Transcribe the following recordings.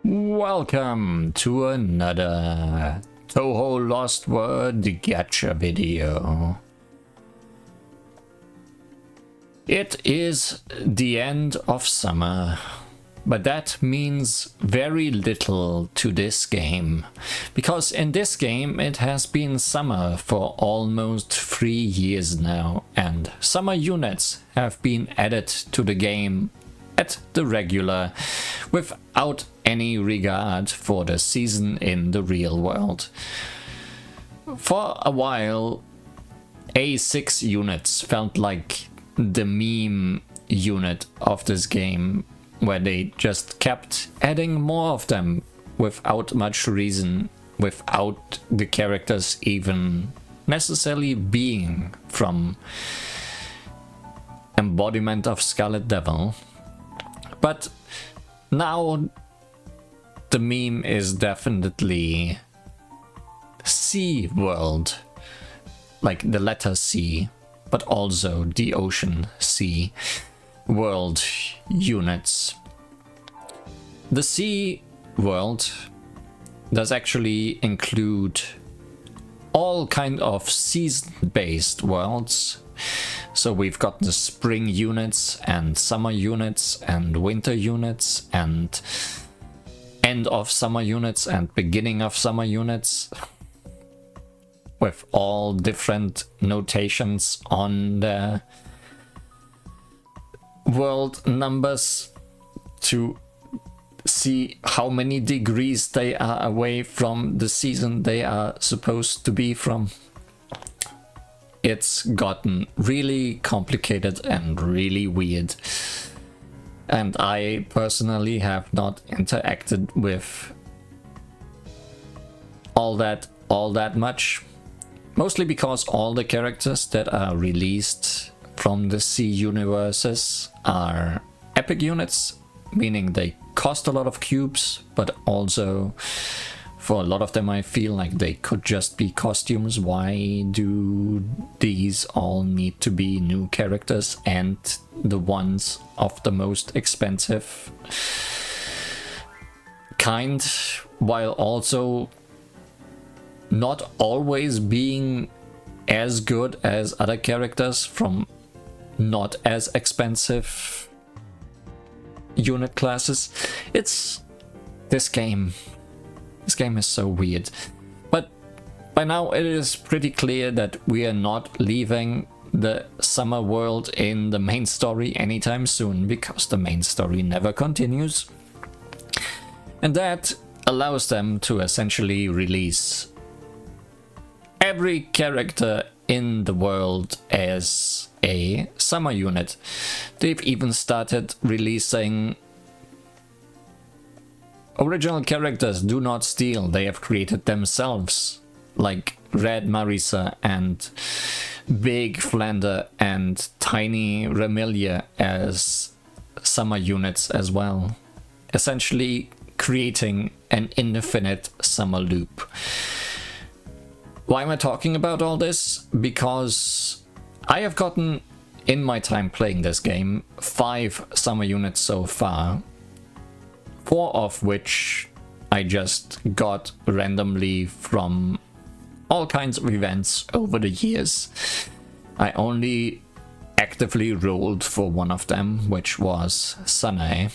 Welcome to another Touhou LostWord Gacha video. It is the end of summer, but that means very little to this game, because in this game it has been summer for almost 3 years now, and summer units have been added to the game at the regular, without any regard for the season in the real world. For a while, A6 units felt like the meme unit of this game, where they just kept adding more of them without much reason, without the characters even necessarily being from embodiment of Scarlet Devil. But now the meme is definitely Sea World, like the letter C, but also the ocean sea world units. The Sea World does actually include all kind of season-based worlds. So we've got the spring units and summer units and winter units and end of summer units and beginning of summer units, with all different notations on the world numbers to see how many degrees they are away from the season they are supposed to be from. It's gotten really complicated and really weird, and I personally have not interacted with all that much, mostly because all the characters that are released from the Sea universes are epic units, meaning they cost a lot of cubes, but also for a lot of them I feel like they could just be costumes. Why do these all need to be new characters, and the ones of the most expensive kind, while also not always being as good as other characters from not as expensive unit classes? This game is so weird. But by now it is pretty clear that we are not leaving the summer world in the main story anytime soon, because the main story never continues. And that allows them to essentially release every character in the world as a summer unit. They've even started releasing original characters do not steal, they have created themselves, like Red Marisa and Big Flander and Tiny Remilia as summer units as well, essentially creating an infinite summer loop. Why am I talking about all this? Because I have gotten, in my time playing this game, 5 summer units so far, 4 of which I just got randomly from all kinds of events over the years. I only actively rolled for one of them, which was Sanae,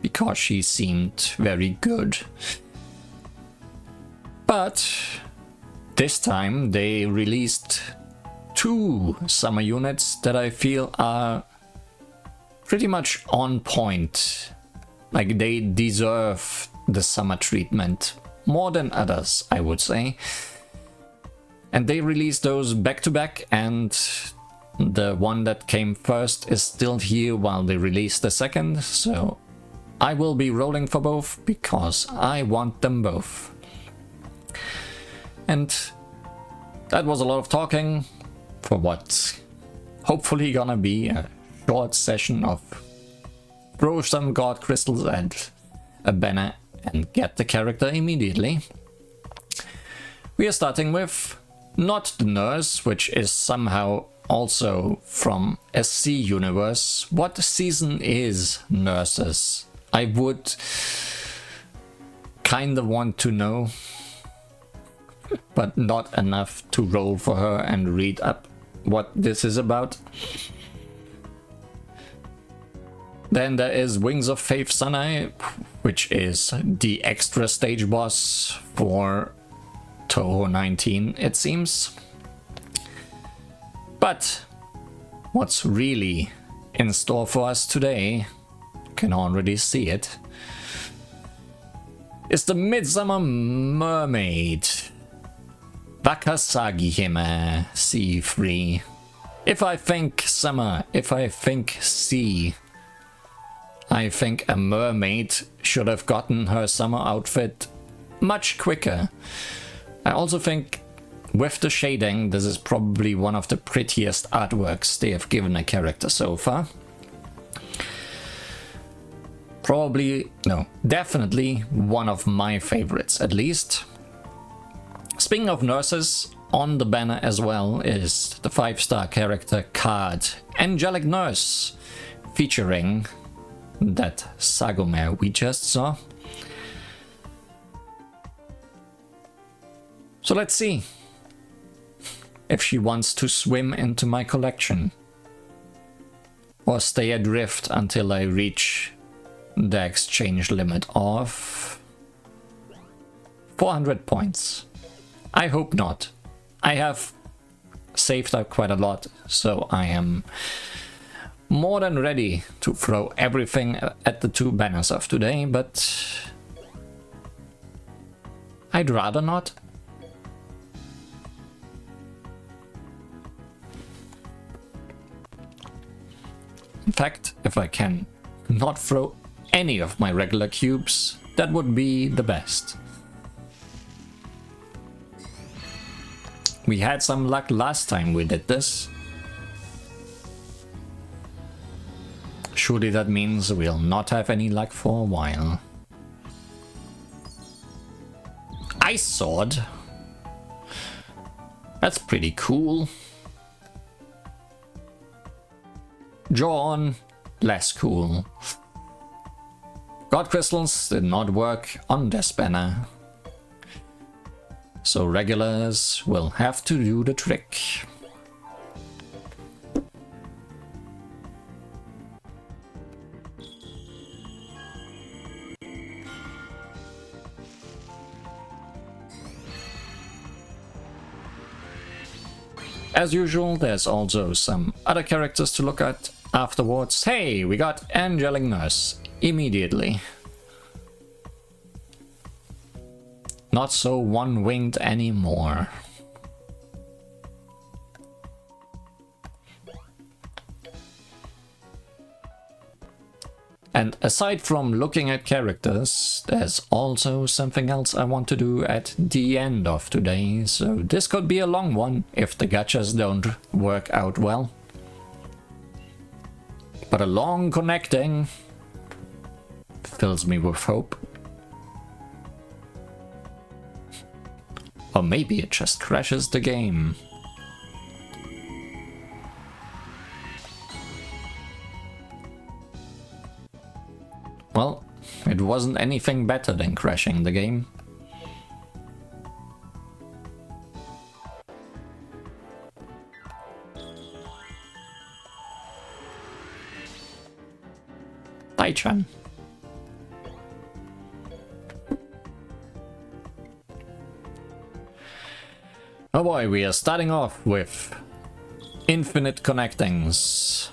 because she seemed very good. But this time they released 2 summer units that I feel are pretty much on point. Like, they deserve the summer treatment more than others, I would say. And they released those back to back, and the one that came first is still here while they release the second, so I will be rolling for both because I want them both. And that was a lot of talking for what's hopefully gonna be a short session of throw some god crystals at a banner and get the character immediately. We are starting with not the nurse, which is somehow also from a sea universe. What season is nurses? I would kind of want to know, but not enough to roll for her and read up what this is about. Then there is Wings of Faith Sanai, which is the extra stage boss for Touhou 19, it seems. But what's really in store for us today, you can already see it, is the Midsummer Mermaid. Wakasagihime C3. If I think summer, if I think sea, I think a mermaid should have gotten her summer outfit much quicker. I also think with the shading, this is probably one of the prettiest artworks they have given a character so far. Probably, no, definitely one of my favorites at least. Speaking of nurses, on the banner as well is the 5-star character card, Angelic Nurse, featuring that Sagome we just saw. So let's see if she wants to swim into my collection or stay adrift until I reach the exchange limit of 400 points. I hope not. I have saved up quite a lot, so I am more than ready to throw everything at the 2 banners of today, but I'd rather not. In fact, if I can not throw any of my regular cubes, that would be the best. We had some luck last time we did this. Surely that means we'll not have any luck for a while. Ice Sword. That's pretty cool. Drawn, less cool. God Crystals did not work on this banner, so regulars will have to do the trick. As usual, there's also some other characters to look at afterwards. Hey, we got Angelic Nurse immediately. Not so one-winged anymore. And aside from looking at characters, there's also something else I want to do at the end of today, so this could be a long one if the gachas don't work out well. But a long connecting fills me with hope. Or maybe it just crashes the game. Well, it wasn't anything better than crashing the game. Tai-chan. Oh boy, we are starting off with infinite connectings.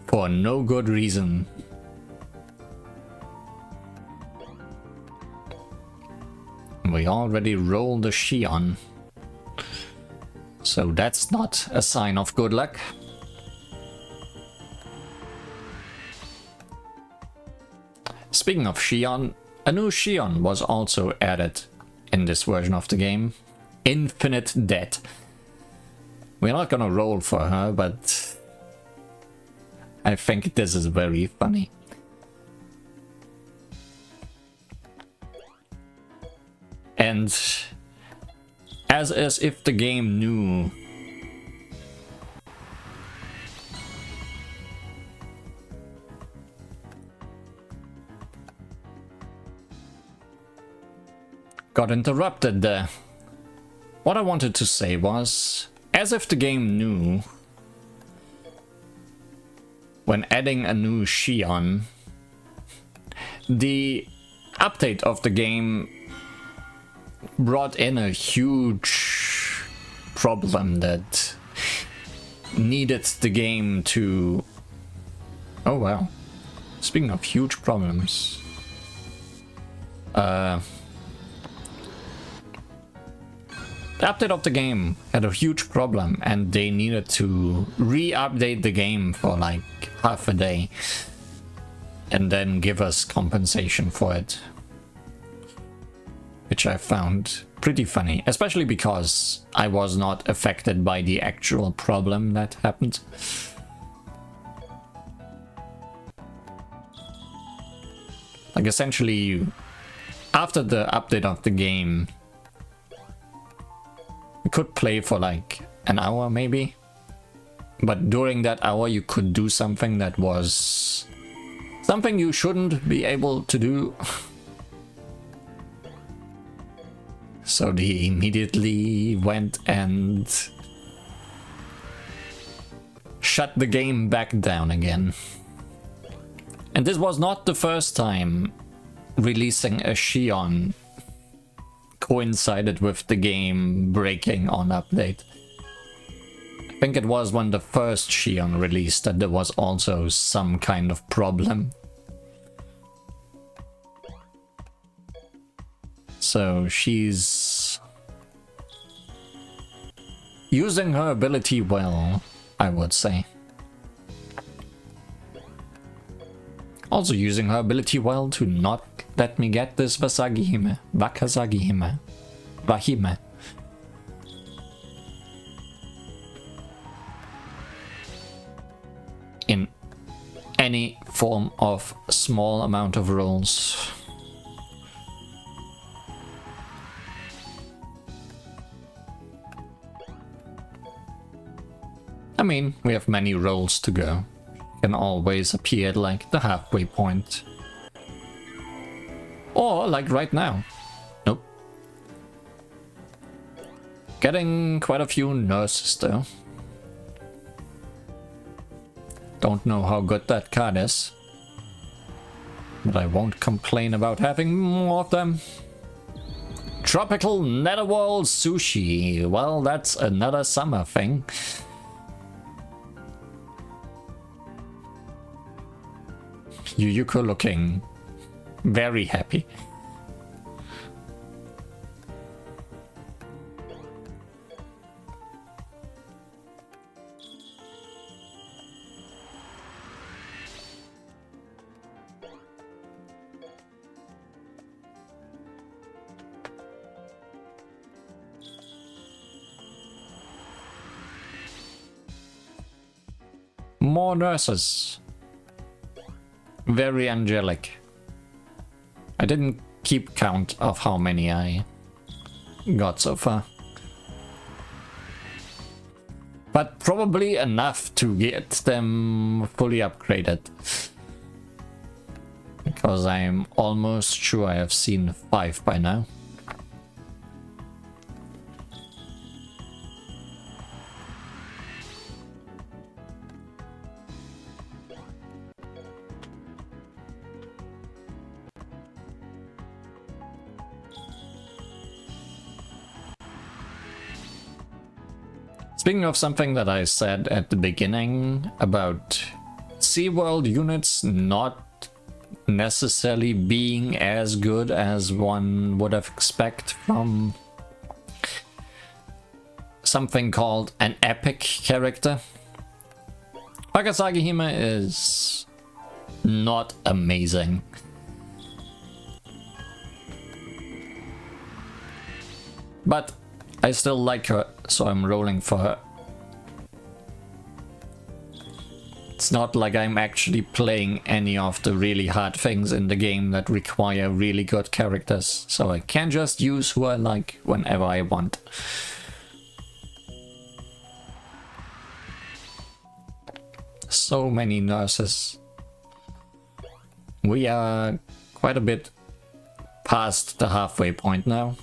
For no good reason. We already rolled a Shion, so that's not a sign of good luck. Speaking of Shion, a new Shion was also added in this version of the game. Infinite Debt. We're not gonna roll for her, but I think this is very funny. And as if the game knew Got interrupted there. What I wanted to say was, as if the game knew, when adding a new Shion, the update of the game brought in a huge problem that needed the game to... Oh wow. Speaking of huge problems. The update of the game had a huge problem and they needed to re-update the game for like half a day and then give us compensation for it. Which I found pretty funny, especially because I was not affected by the actual problem that happened. Like essentially, after the update of the game, you could play for like an hour maybe, but during that hour you could do something that was something you shouldn't be able to do. So they immediately went and shut the game back down again. And this was not the first time releasing a Shion coincided with the game breaking on update. I think it was when the first Shion released that there was also some kind of problem. So she's using her ability well, I would say. Also using her ability well to not let me get this Wakasagihime. Wahime. In any form of small amount of rolls. I mean, we have many rolls to go. Can always appear at like the halfway point. Or like right now. Nope. Getting quite a few nurses though. Don't know how good that card is. But I won't complain about having more of them. Tropical Netherworld Sushi. Well, that's another summer thing. Yuyuko looking very happy. More nurses. Very angelic. I didn't keep count of how many I got so far. But probably enough to get them fully upgraded. Because I'm almost sure I have seen 5 by now. Speaking of something that I said at the beginning about SeaWorld units not necessarily being as good as one would have expected from something called an epic character. Wakasagihime is not amazing. But I still like her, so I'm rolling for her. It's not like I'm actually playing any of the really hard things in the game that require really good characters, so I can just use who I like whenever I want. So many nurses. We are quite a bit past the halfway point now.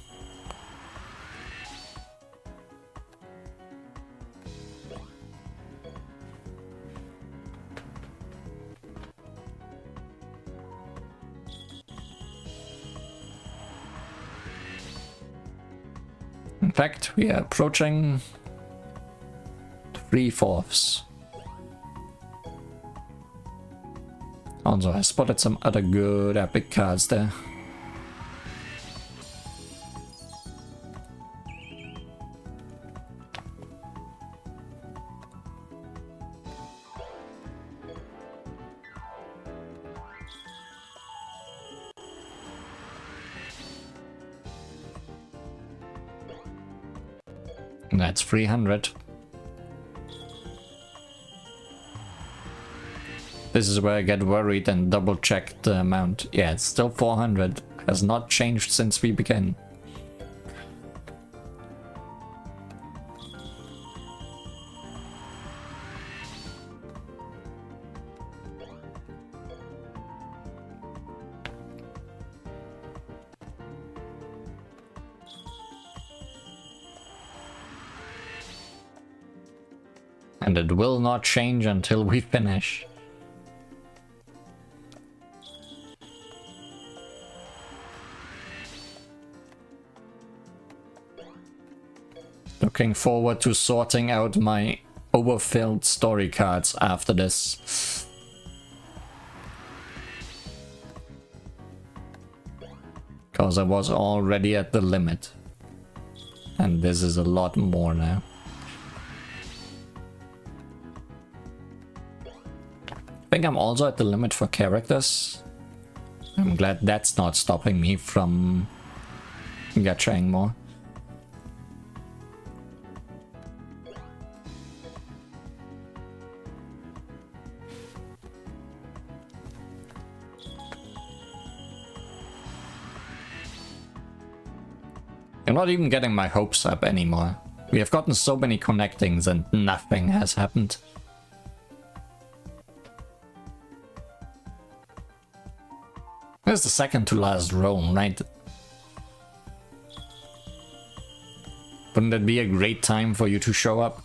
fact, we are approaching 3/4. Also, I spotted some other good epic cards there. That's 300. This is where I get worried and double check the amount. Yeah, it's still 400. Has not changed since we began. And it will not change until we finish. Looking forward to sorting out my overfilled story cards after this. Because I was already at the limit. And this is a lot more now. I think I'm also at the limit for characters. I'm glad that's not stopping me from gachaing more. I'm not even getting my hopes up anymore. We have gotten so many connectings and nothing has happened. This is the second to last roll, right? Wouldn't it be a great time for you to show up?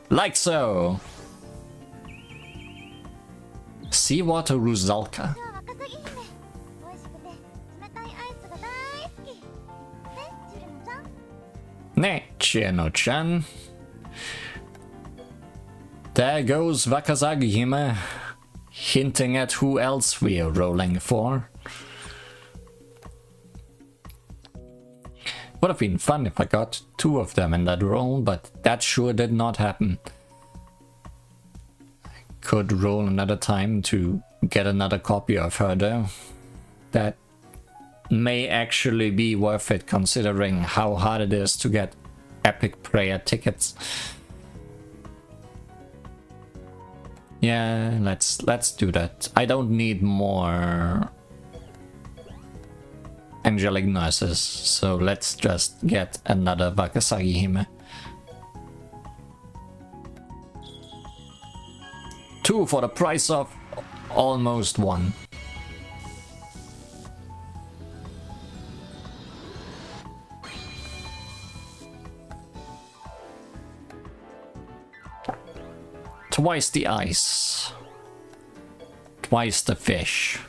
Like so! Seawater Rusalka. Ne, Chino-chan. There goes Wakasagihime, hinting at who else we are rolling for. Would have been fun if I got 2 of them in that roll, but that sure did not happen. I could roll another time to get another copy of her though. That may actually be worth it considering how hard it is to get epic prayer tickets. Yeah, let's do that. I don't need more angelic nurses, so let's just get another Wakasagihime. 2 for the price of almost 1. Twice the ice. Twice the fish.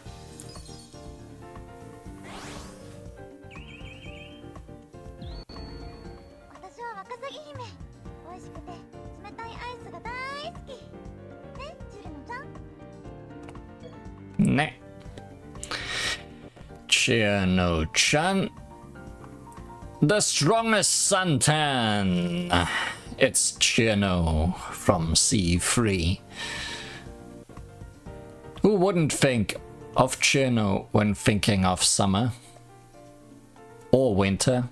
Ne. Chino-chan. The strongest suntan. It's Chino from C3. Who wouldn't think of Chino when thinking of summer? Or winter?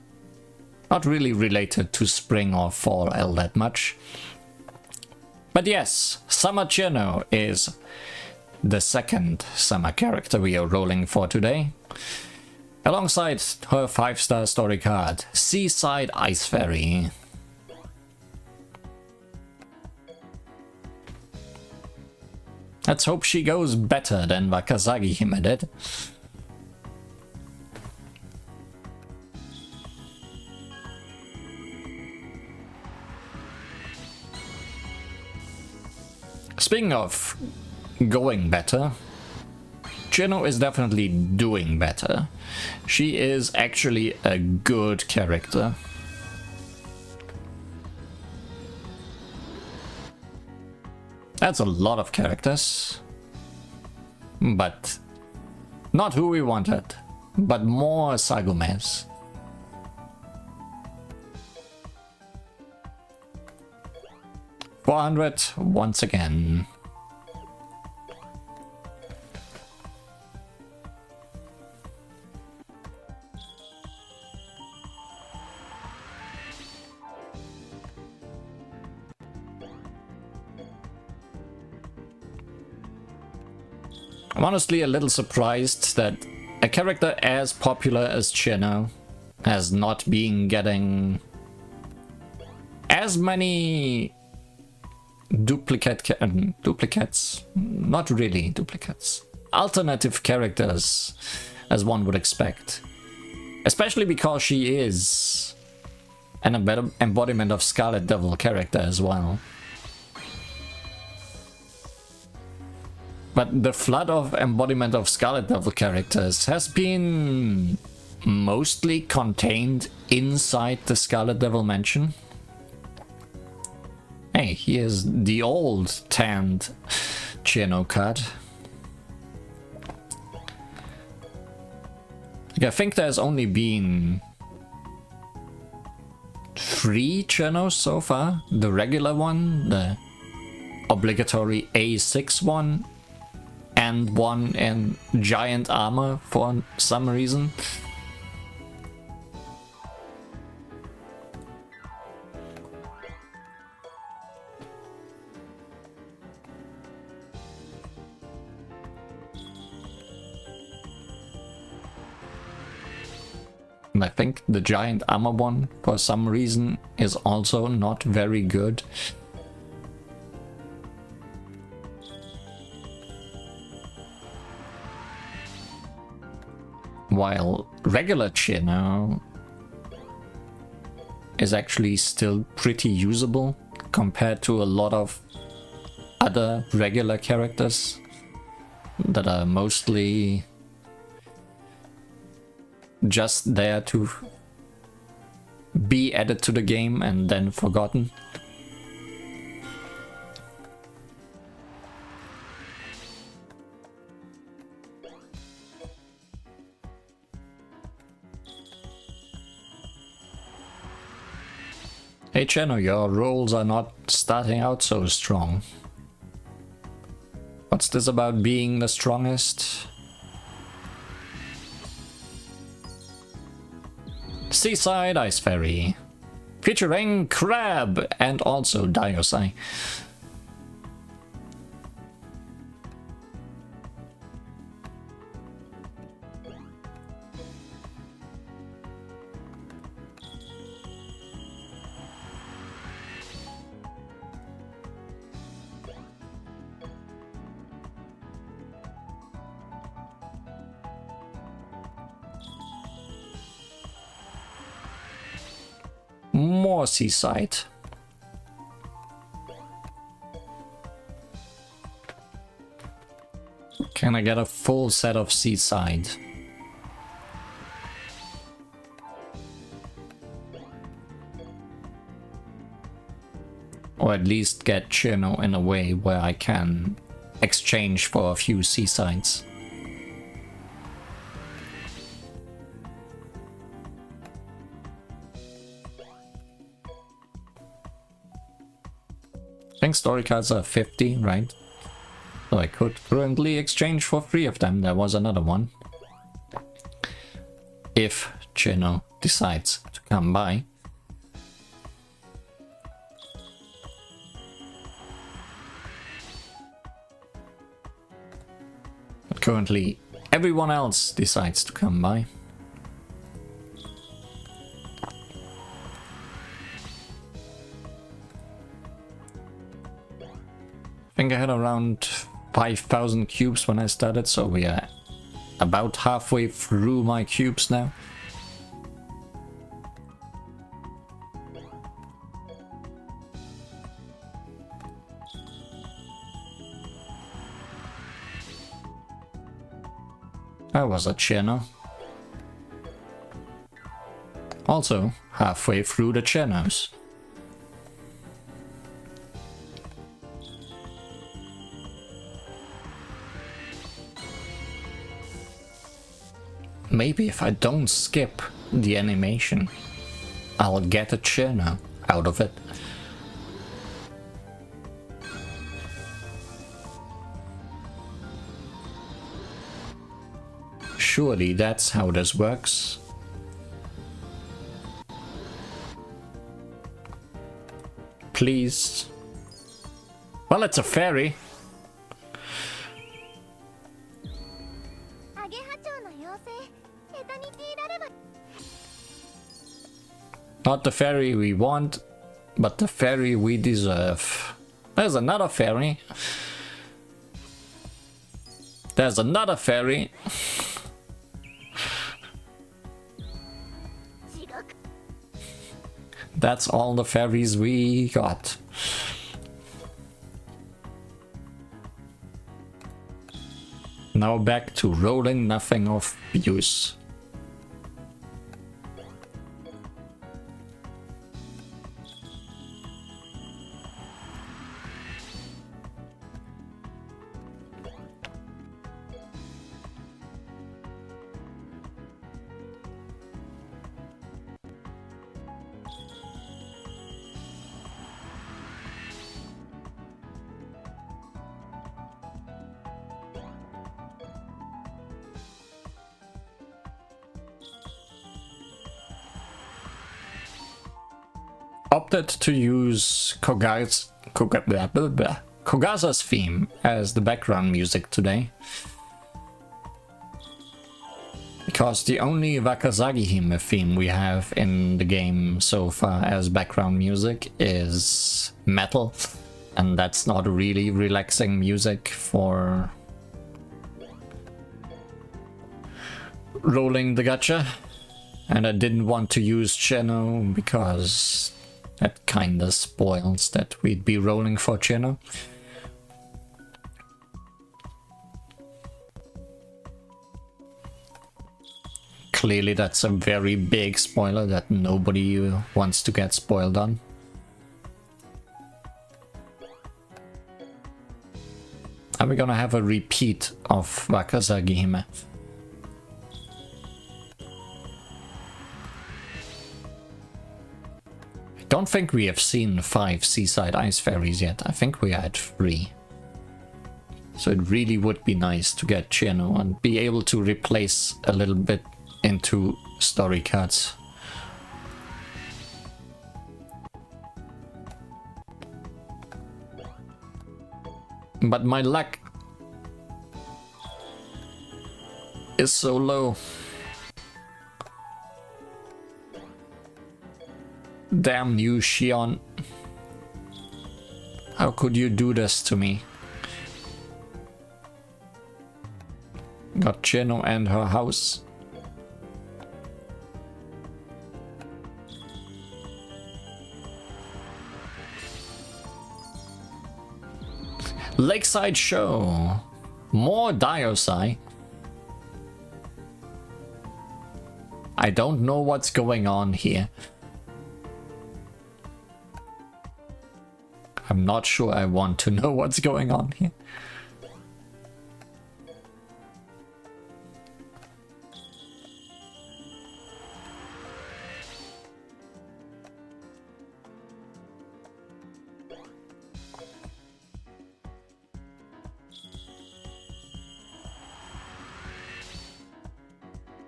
Not really related to spring or fall all that much. But yes, Summer Chino is the second summer character we are rolling for today. Alongside her 5-star story card, Seaside Ice Fairy. Let's hope she goes better than Wakasagihime did. Speaking of going better, Chino is definitely doing better. She is actually a good character. That's a lot of characters. But not who we wanted. But more Sagumes. $400 once again. I'm honestly a little surprised that a character as popular as Chino has not been getting as many duplicates, not really duplicates, alternative characters as one would expect. Especially because she is an embodiment of Scarlet Devil character as well. But the flood of embodiment of Scarlet Devil characters has been mostly contained inside the Scarlet Devil mansion. Hey, here's the old tanned Chino card. I think there's only been 3 Chinos so far. The regular one, the obligatory A6 one, and one in giant armor for some reason. And I think the giant armor one, for some reason, is also not very good. While regular Chino is actually still pretty usable compared to a lot of other regular characters that are mostly just there to be added to the game and then forgotten. Hey Cheno, your rolls are not starting out so strong. What's this about being the strongest? Seaside Ice Ferry, featuring Crab and also Diosai. More Seaside. Can I get a full set of Seaside? Or at least get Chino in a way where I can exchange for a few Seasides. I think story cards are 50, right? So I could currently exchange for 3 of them. There was another one. If Chino decides to come by. But currently everyone else decides to come by. I think I had around 5,000 cubes when I started, so we are about halfway through my cubes now. That was a channel. Also, halfway through the channels. Maybe if I don't skip the animation, I'll get a channel out of it. Surely that's how this works. Please. Well, it's a fairy. Not the fairy we want, but the fairy we deserve. There's another fairy. There's another fairy. That's all the fairies we got. Now back to rolling nothing of use. Opted to use Kogasa's theme as the background music today. Because the only Wakasagihime theme we have in the game so far as background music is metal. And that's not really relaxing music for rolling the gacha. And I didn't want to use Cheno because that kinda spoils that we'd be rolling for Cheno. Clearly that's a very big spoiler that nobody wants to get spoiled on. Are we gonna have a repeat of Wakasagihime? Don't think we have seen 5 Seaside Ice Fairies yet. I think we had 3. So it really would be nice to get Cheno and be able to replace a little bit into story cards. But my luck is so low. Damn you, Shion. How could you do this to me? Got Cheno and her house. Lakeside Show. More Diosai. I don't know what's going on here. I'm not sure I want to know what's going on here.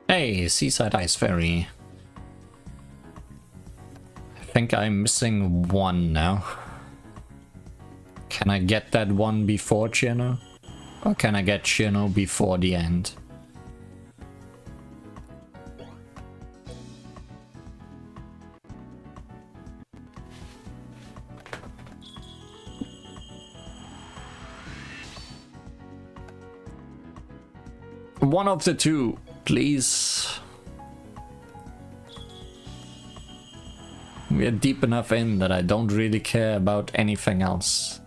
Hey, Seaside Ice Fairy. I think I'm missing one now. Can I get that one before Cheno? Or can I get Cheno before the end? One of the two, please. We're deep enough in that I don't really care about anything else.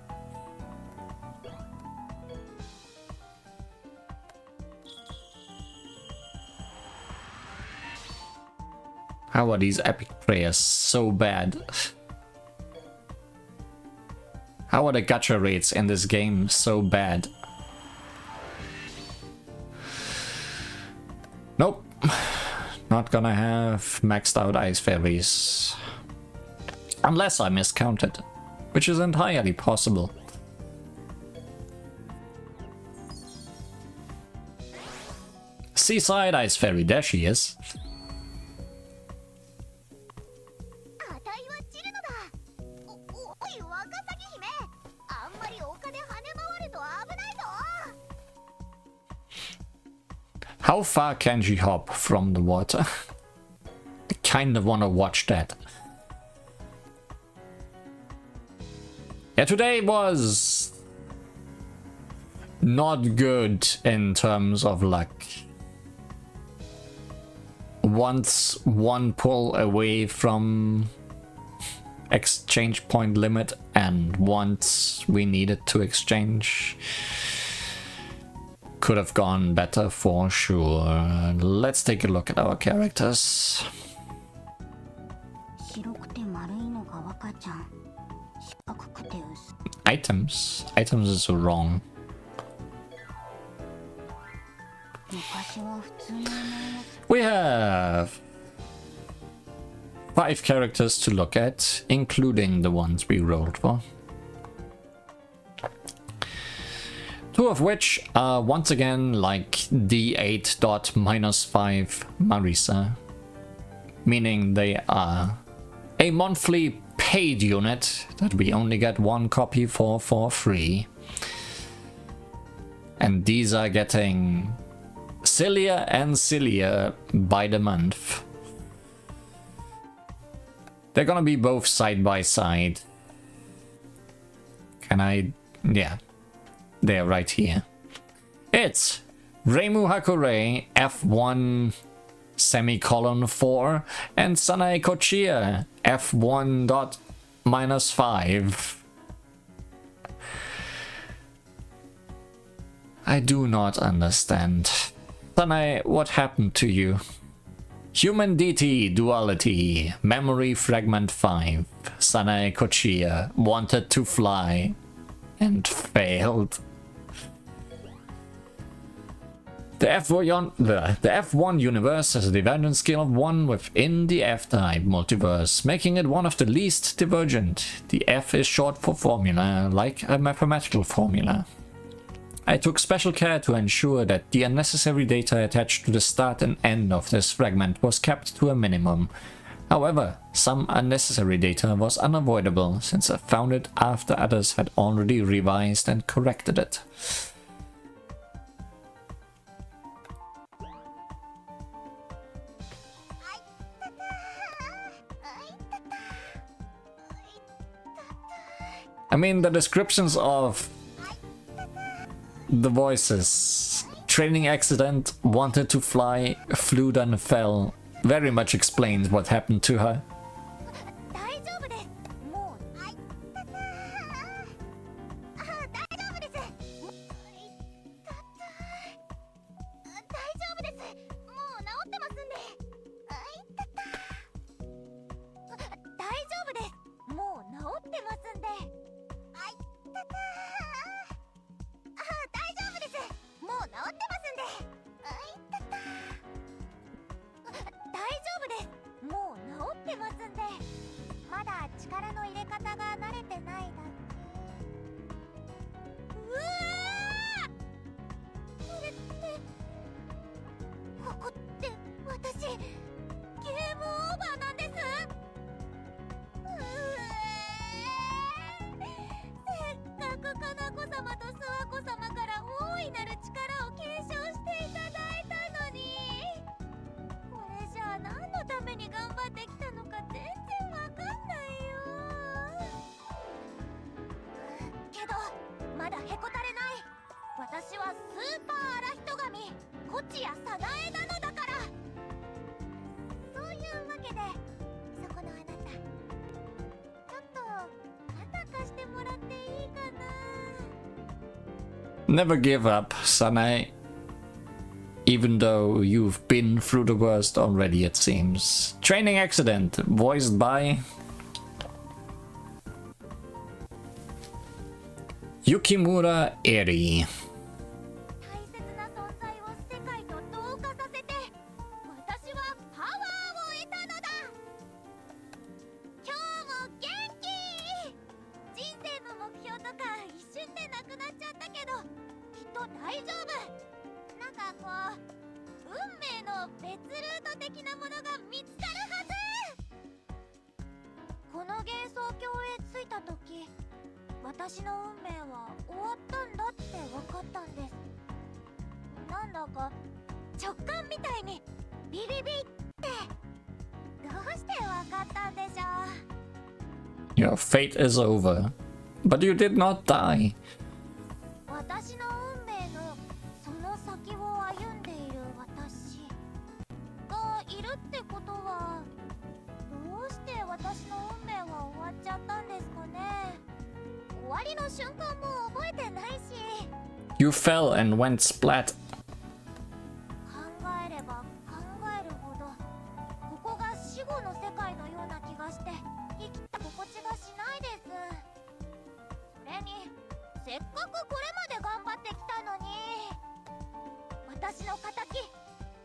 How are these epic prayers so bad? How are the gacha rates in this game so bad? Nope. Not gonna have maxed out ice fairies. Unless I miscounted, which is entirely possible. Seaside ice fairy, there she is. How far can she hop from the water? I kind of want to watch that. Yeah, today was not good in terms of luck. Once one pull away from exchange point limit, and once we needed to exchange. Could have gone better for sure. Let's take a look at our characters. Items. Items is wrong. We have 5 characters to look at, including the ones we rolled for. 2 of which are once again like D8.-5 Marisa, meaning they are a monthly paid unit that we only get 1 copy for free. And these are getting sillier and sillier by the month. They're gonna be both side by side. Can I? Yeah. They're right here. It's Reimu Hakure F1 semicolon 4 and Sanae Kochia F1.-5. I do not understand. Sanae, what happened to you? Human DT Duality Memory Fragment 5. Sanae Kochia wanted to fly and failed. The F1 universe has a divergence scale of 1 within the F-type multiverse, making it one of the least divergent. The F is short for formula, like a mathematical formula. I took special care to ensure that the unnecessary data attached to the start and end of this fragment was kept to a minimum. However, some unnecessary data was unavoidable, since I found it after others had already revised and corrected it. I mean, the descriptions of the voices. Training accident, wanted to fly, flew then fell. Very much explains what happened to her. Never give up, Sanae. Even though you've been through the worst already, it seems. Training accident, voiced by Yukimura Eri. 大切な存在を世界と同化させて、私はパワーを得たのだ。今日も元気。人生の目標とか一瞬でなくなっちゃったけど、きっと大丈夫。なんかこう、運命の別ルート的なものが見つかるはず。この幻想郷へ着いた時、私の運命は終わったんだって分かったんです。なんだか直感みたいにビビビって。どうして分かったんでしょう。 Your fate is over, but you did not die. 私の運命のその先を歩んでいる私がいるってことは、どうして私の運命は終わっちゃったんですかね。終わりの瞬間も覚えてないし。 You fell and went splat. 考えれば考えるほど、ここが死後の世界のような気がして生きた心地がしないです。それにせっかくこれまで頑張ってきたのに。私の仇、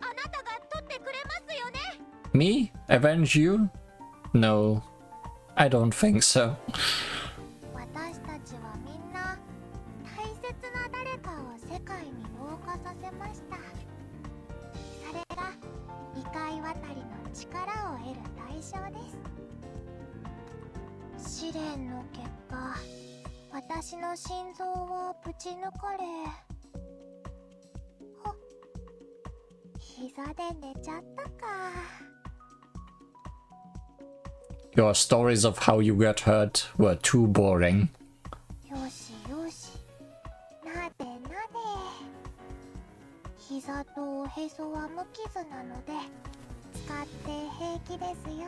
あなたが取ってくれますよね。 Me? Avenge you? No, I don't think so. 私たちはみんな大切な誰かを世界に同化させました。それが異界渡りの力を得る対象です。試練の結果、私の心臓はぶち抜かれ、ほっ、膝で寝ちゃったか。 Your stories of how you got hurt were too boring. よしよし、なでなで。膝とおへそは無傷なので使って平気ですよ。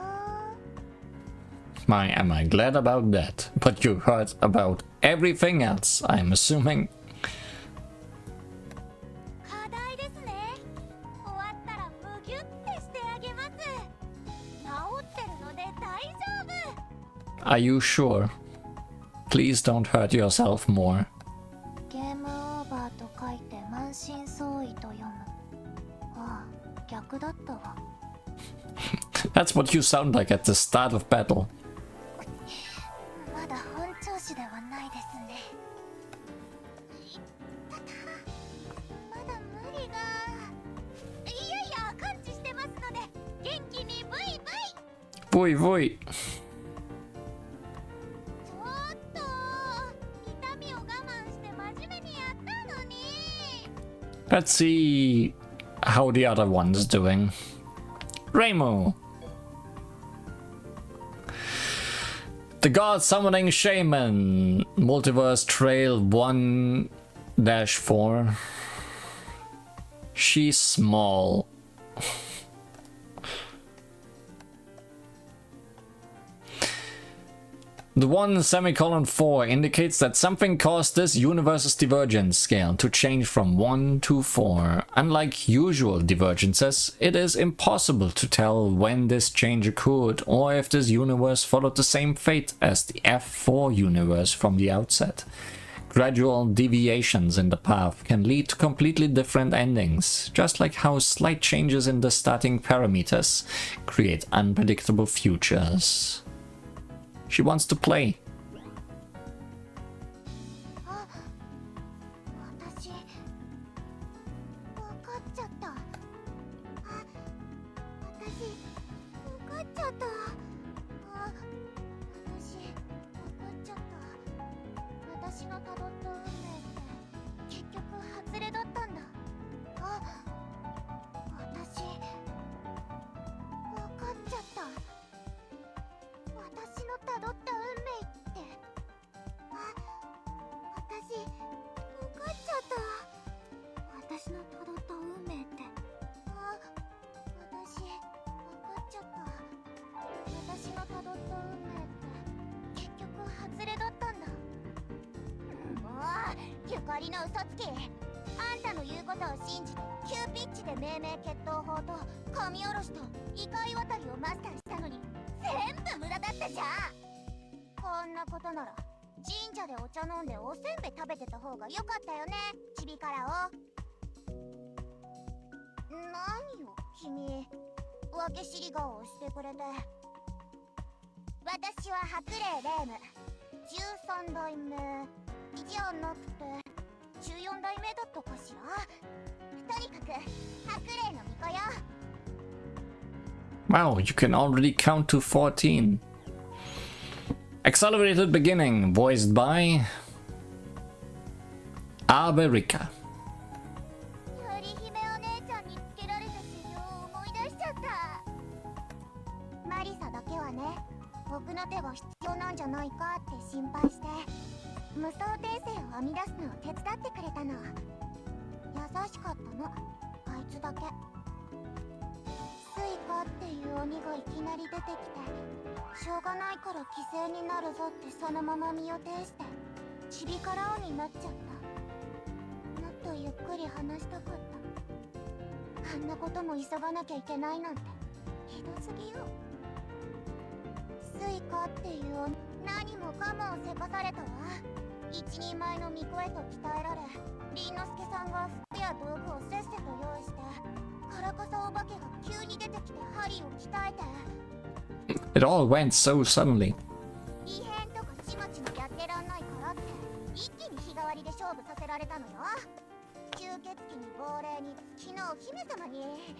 My, am I glad about that? But you heard about everything else, I'm assuming. 課題ですね。終わったらむぎゅってしてあげます。治ってるので大丈夫。 Are you sure? Please don't hurt yourself more. ゲームオーバーと書いて満身創痍と読む。ああ、逆だったわ。 That's what you sound like at the start of battle. まだ本調子ではないですね。ただ、まだ無理が。いやいや、感知してますので元気にブイブイ。 Vui vui. ちょっと痛みを我慢して真面目にやったのに。 Let's see how the other one's doing. Remo. The God Summoning Shaman. Multiverse Trail 1-4. She's small. The 1:4 indicates that something caused this universe's divergence scale to change from 1 to 4. Unlike usual divergences, it is impossible to tell when this change occurred or if this universe followed the same fate as the F4 universe from the outset. Gradual deviations in the path can lead to completely different endings, just like how slight changes in the starting parameters create unpredictable futures. She wants to play. あ、私分かっちゃった。あ、私分かっちゃった。あ、私分かっちゃった。私のたどった運命って結局外れだったんだ。あ、私分かっちゃった。私のたどった運命って、あ、私分かっちゃった。私のたどった運命って、あ、私分かっちゃった。私のたどった運命って結局外れだったんだ。もうゆかりの嘘つき、あんたの言うことを信じて急ピッチで命名決闘法と神下ろしと異界渡りをマスターしたのに全部無駄だったじゃん。こんなことなら神社でお茶飲んでおせんべい食べてた方が良かったよね、ちびからを。何よ君、分け知り顔をしてくれて。私は白霊霊夢13代目じゃなくて14代目だったかしら。とにかく白霊の巫女よ。 Wow, you can already count to 14. Accelerated Beginning, voiced by Aberica. ゆり姫お姉ちゃんにつけられた修行を思い出しちゃった。マリサだけはね、僕の手が必要なんじゃないかって心配して無双転生を編み出すのを手伝ってくれたの。優しかったの、あいつだけ。スイカっていう鬼がいきなり出てきて、しょうがないから犠牲になるぞってそのまま身を挺してちびから鬼になっちゃった。もっとゆっくり話したかった。あんなことも急がなきゃいけないなんてひどすぎよ。スイカっていう鬼、何もかもをせかされたわ。一人前の巫女へと鍛えられ、凛之助さんが服や道具をせっせと用意して、カラカサお化けが急に出てきて針を鍛えて。 It all went so suddenly. 異変とかちまちまやってらんないからって一気に日替わりで勝負させられたのよ。吸血鬼に亡霊に昨日姫様に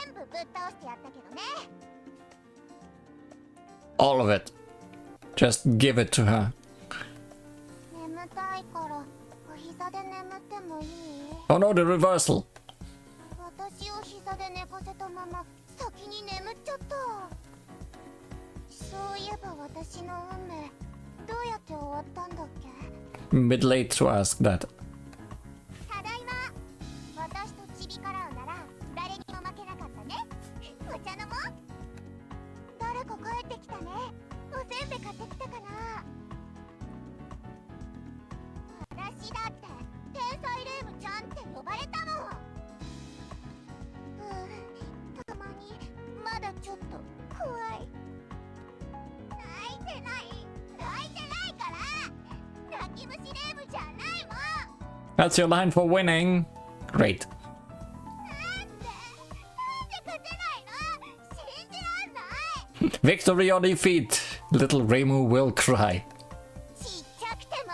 全部ぶっ倒してやったけどね。 All of it. Just give it to her. 眠たいからお膝で眠ってもいい？ Oh no, the reversal. 私を膝で寝かせたまま先に眠っちゃった。そういえば私の運命どうやって終わったんだっけ？ Bit late to ask that. ただいま。私とちびからうなら誰にも負けなかったね。お茶飲もう。誰か帰ってきたね。おせんべい買ってきたかな。私だって天才霊夢ちゃんって呼ばれたもん。たまにまだちょっと怖い。泣いてないから泣き虫霊夢じゃないもん。 That's your line for winning. Great. なんで勝てないの？信じらんない。 Victory or defeat. Little Reimu will cry. ちっちゃくても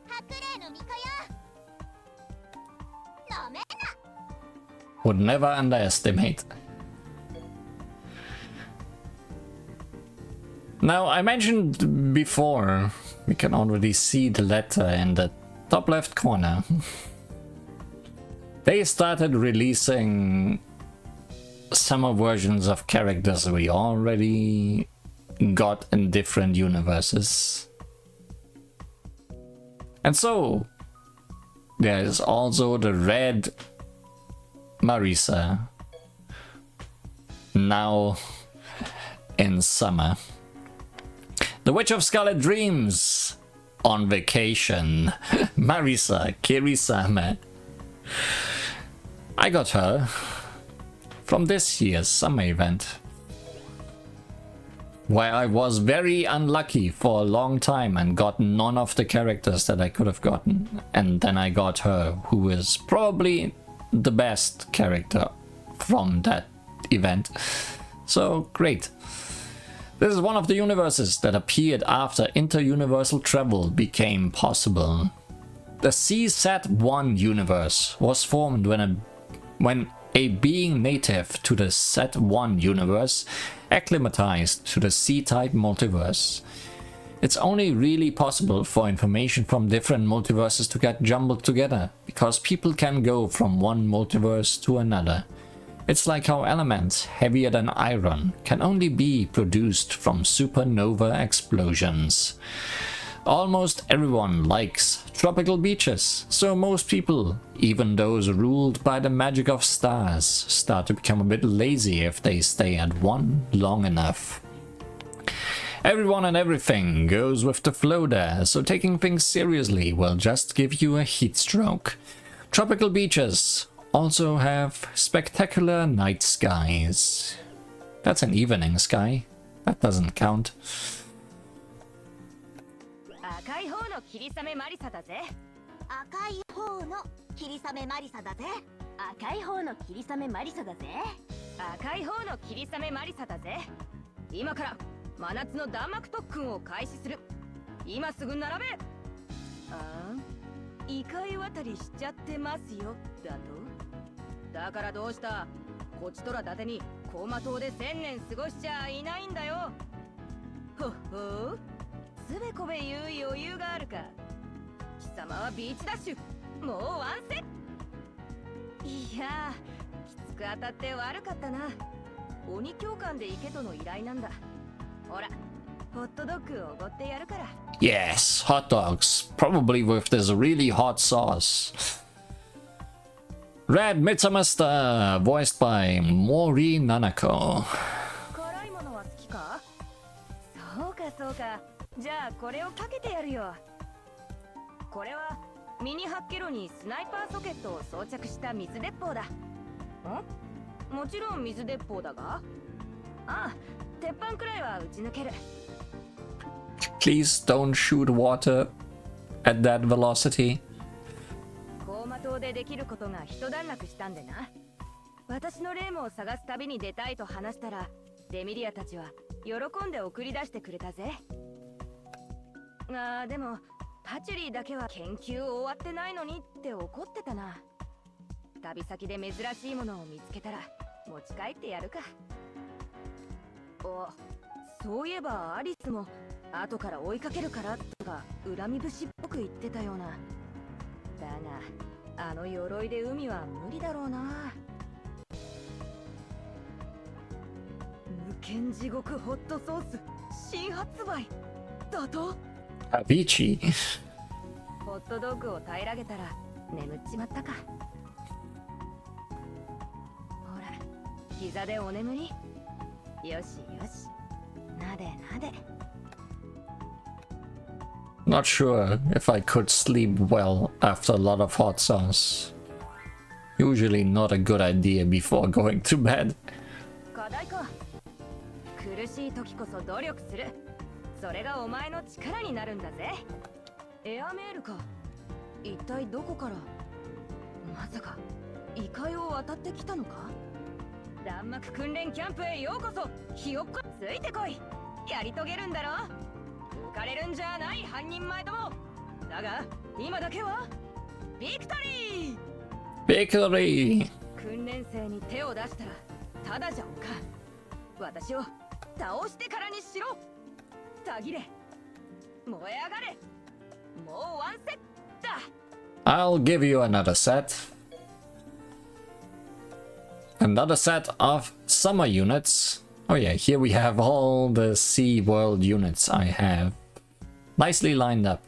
白霊の巫女よ。飲めな。 Would never underestimate. Now, I mentioned before, we can already see the letter in the top left corner. They started releasing summer versions of characters we already got in different universes. And so, there is also the red Marisa, now in summer. The Witch of Scarlet Dreams on vacation. Marisa Kirisame. I got her from this year's summer event, where I was very unlucky for a long time and got none of the characters that I could have gotten. And then I got her, who is probably the best character from that event. So great. This is one of the universes that appeared after inter-universal travel became possible. The CZ1 universe was formed when a being native to the Z1 universe acclimatized to the C-type multiverse. It's only really possible for information from different multiverses to get jumbled together, because people can go from one multiverse to another. It's like how elements heavier than iron can only be produced from supernova explosions. Almost everyone likes tropical beaches, so most people, even those ruled by the magic of stars, start to become a bit lazy if they stay at one long enough. Everyone and everything goes with the flow there, so taking things seriously will just give you a heat stroke. Tropical beaches also have spectacular night skies. That's an evening sky. That doesn't count. 赤い方の霧雨マリサだぜ。赤い方の霧雨マリサだぜ。赤い方の霧雨マリサだぜ。赤い方の霧雨マリサだぜ。今から真夏の弾幕特訓を開始する。今すぐ並べ。ああ、異界渡りしちゃってますよだと。だからどうした？こちとら伊達にコーマ島で1000年過ごしちゃいないんだよ。ほっほー。つべこべ言う余裕があるか。貴様はビーチダッシュもうワンセ。いやー、きつく当たって悪かったな。鬼教官で行けとの依頼なんだ。ほら、ホットドッグをおごってやるから。 Yes, hot dogs, probably with this really hot sauce. Red Midsummer Star, voiced by Mori Nanako. 辛いものは好きか？そうかそうか。じゃあこれをかけてやるよ。これはミニハッケロにスナイパーソケットを装着した水鉄砲だ。ん？もちろん水鉄砲だが。ああ、鉄板くらいは撃ち抜ける。Please don't shoot water at that velocity. コーマ島でできることが一段落したんでな。私のレームを探す旅に出たいと話したら、デミリアたちは喜んで送り出してくれたぜ。ああ、でもパチュリーだけは研究終わってないのにって怒ってたな。旅先で珍しいものを見つけたら持ち帰ってやるか。お、そういえばアリスも後から追いかけるからとか恨み節っぽく言ってたような。だがあの鎧で海は無理だろうな。無間地獄ホットソース新発売だと。Avicii. ホットドッグを平らげたら眠っちまったか。ほら、膝でお眠り。よしよし、なでなで。 Not sure if I could sleep well after a lot of hot sauce. Usually not a good idea before going to bed. 課題か。苦しい時こそ努力する。それがお前の力になるんだぜ。エアメールか。一体どこから。まさか異界を渡ってきたのか。弾幕訓練キャンプへようこそ。ひよっこついてこい。やり遂げるんだろ。浮かれるんじゃない半人前ども。だが今だけはビクトリー。 Victory! 訓練生に手を出したらただじゃおかん。私を倒してからにしろ。たぎれ、燃え上がれ。もうワンセットだ。 I'll give you another set. Another set of summer units. Oh yeah, here we have all the Sea World units I have. Nicely lined up.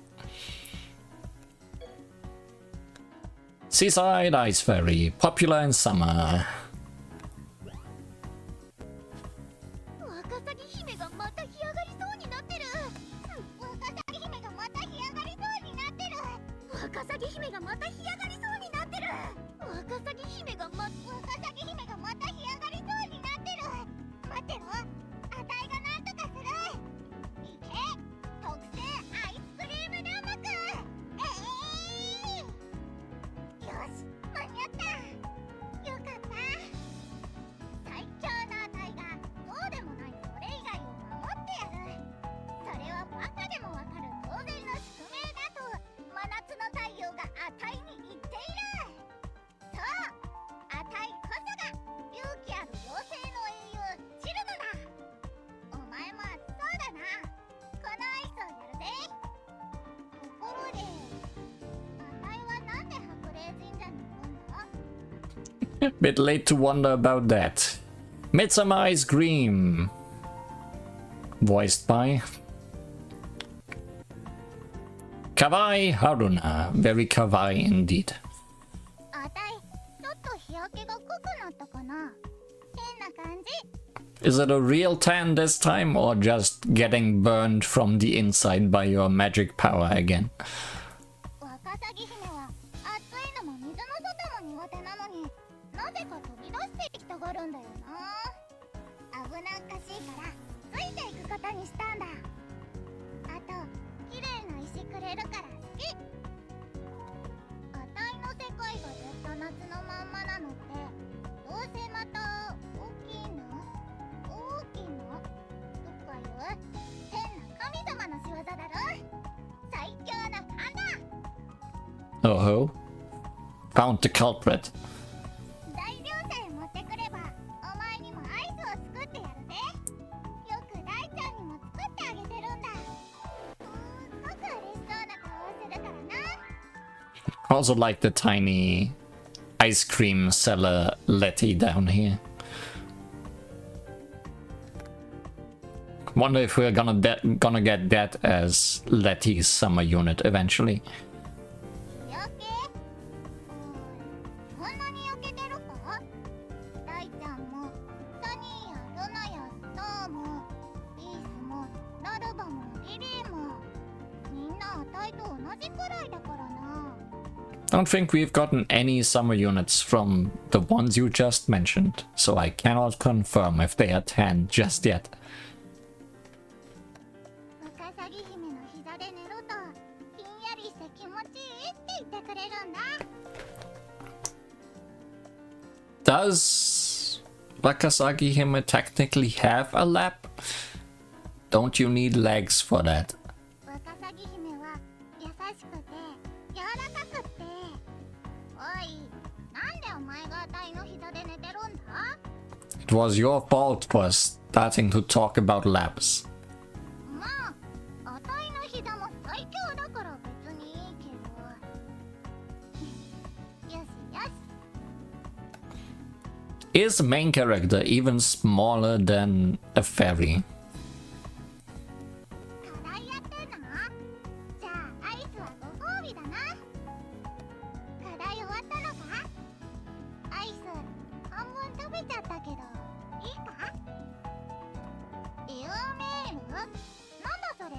Seaside Ice Ferry, popular in summer. ワカサギ姫がまた干上がりそうになってる。ワカサギ姫がまた干上がりそうになってる。ワカサギ姫がまた干上がりそうになってる。ワカサギ姫がまた干上がりそうになってる。待ってろ、あたいがなんとかする。いけ、特製アイスクリーム弾幕。よし、間に合った。よかった。最強のあたいがそうでもないそれ以外を守ってやる。それはバカでもわかる当然の宿命だと真夏の太陽があたいに言っている。そう、あたいこそが勇気ある妖精の英雄チルノだ。お前もそうだな。このアイスをやるぜ。ところで、あたいはなんで白霊神社に行くんだ？ Bit late to wonder about that. Midsummer Ice Cream. Voiced by Kawaii Haruna. Very kawaii indeed. あたいちょっと日焼けが濃くなったかな。変な感じ。Is it a real tan this time, or just getting burned from the inside by your magic power again? 若さぎ姫は暑いのも水の外も苦手なのになぜか飛び出してきたがるんだよな。危なっかしいからついていくことにしたんだ。あと綺麗な石くれるから好き。あたいの世界がずっと夏のまんまなのってどうせまた大きいのとかいう変な神様の仕業だろ。最強な勘だ。 Oh ho. Found the culprit. 材料さえ持ってくればお前にもアイスを作ってやるぜ。よく大ちゃんにも作ってあげてるんだ。すごく嬉しそうな顔をするからな。 Also like the tiny ice cream seller Letty down here. Wonder if we're gonna get that as Letty's summer unit eventually. 日焼け？そんなに焼けてるか？大ちゃんもサニーやルナやスターもピースもラルバもリリーもみんなあたいと同じくらいだからな。 Don't think we've gotten any summer units from the ones you just mentioned, so I cannot confirm if they are tan just yet. ワカサギ姫の膝で寝るとひんやりして気持ちいいって言ってくれるんだ。 Does Wakasagihime technically have a lap? Don't you need legs for that? ワカサギ姫は優しくて柔らかくっておい、なんでお前があたいの膝で寝てるんだ？ It was your fault for starting to talk about laps. まあ、あたいの膝も最強だから別にいいけど。よしよし。 Is the main character even smaller than a fairy? 課題やってんの？じゃあアイスはご褒美だな。課題終わったのか？アイス半分食べちゃったけどいいか？エアメール？なんだそれ？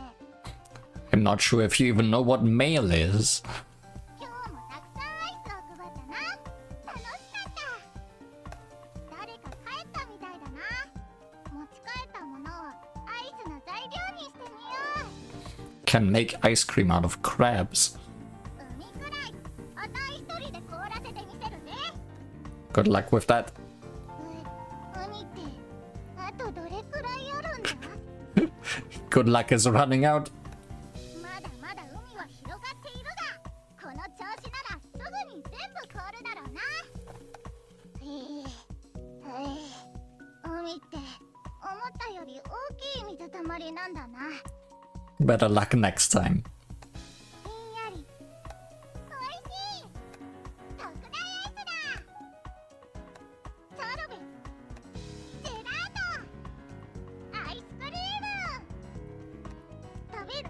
I'm not sure if you even know what mail is. 今日もたくさんアイスを配ったな。楽しかった。誰か帰ったみたいだな。持ち帰ったものをアイスの材料にしてみよう。 Can make ice cream out of crabs. 海くらいあたい一人で凍らせてみせるぜ。 Good luck with that. 海ってあとどれくらいあるんだ？ Good luck is running out. まだまだ海は広がっているが、この調子ならすぐに全部凍るだろうな。海って思ったより大きい水たまりなんだな。 Better luck next time. ひんやりおいしい特大アイスだ。ソルベジェラートアイスクリーム食べる？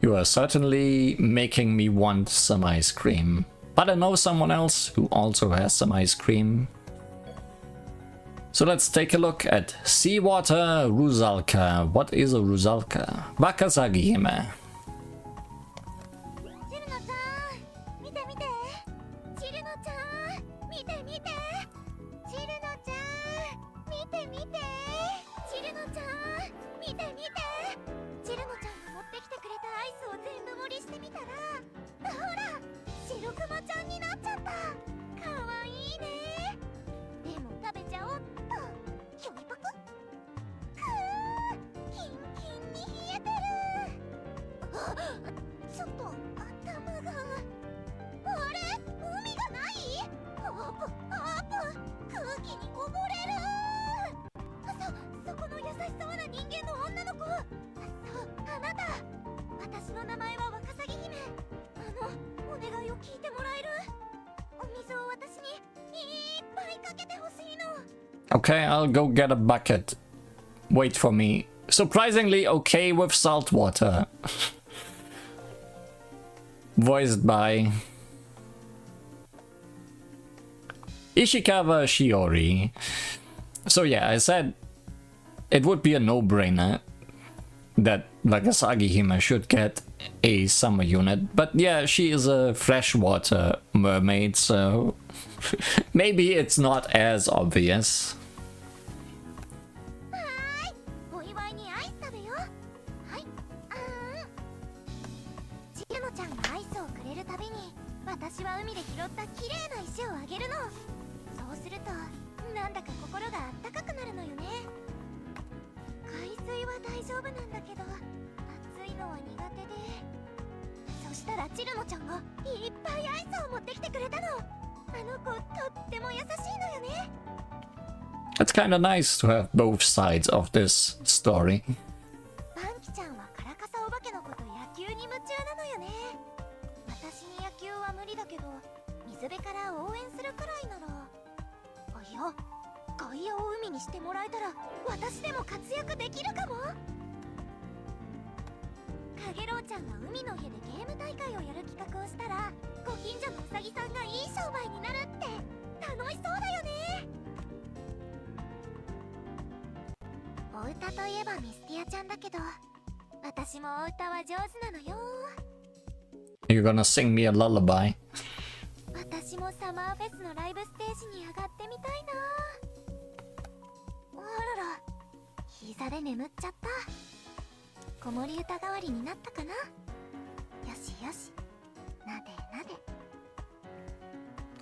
You are certainly making me want some ice cream. But I know someone else who also has some ice cream. So let's take a look at Seawater Rusalka. What is a Rusalka? Wakasagihime. チルノちゃん見て見て。チルノちゃん見て見て。チルノちゃん見て見て。チルノちゃん見て見て。チルノちゃんが持ってきてくれたアイスを全部盛りしてみたら、ほら白クマちゃんになっちゃった。かわいいね。でも食べちゃおっと。ひょいぱく。くー、キンキンに冷えてる。あ、ちょっと頭が。あれ、海がない？あーぷ、空気にこぼれる。そこの優しそうな人間の女の子。そう、あなた。私の名前はワカサギ姫。お願いを聞いてもらえる？お水を私にいっぱいかけてほしいの。 Okay, I'll go get a bucket. Wait for me. Surprisingly okay with salt water. Voiced by Ishikawa Shiori. So yeah, I said it would be a no-brainer that Wakasagihime should get a summer unit, but yeah, she is a freshwater mermaid, so maybe it's not as obvious. お祝いにアイス食べよう。はい。チケノちゃんがアイスをくれるたびに、私は海で拾った綺麗な石をあげるの。そうすると、なんだか心があったかくなるのよね。海水は大丈夫なんだけど、暑いのは苦手で。そしたらチルノちゃんがいっぱいアイスを持ってきてくれたの。あの子とっても優しいのよね。It's kind of nice to have both sides of this story. バンキちゃんはカラカサお化けの子と野球に夢中なのよね。私に野球は無理だけど、水辺から応援するくらいなら。いや、外野を海にしてもらえたら私でも活躍できるかも。カゲロウちゃんが海の家でゲーム大会をやる企画をしたら、ご近所のウサギさんがいい商売になるって楽しそうだよね。お歌といえばミスティアちゃんだけど、私もお歌は上手なのよ。 You're gonna sing me a lullaby. 私もサマーフェスのライブステージに上がってみたいな。あらら、膝で眠っちゃった。子守歌代わりになったかな。よしよし、なでなで。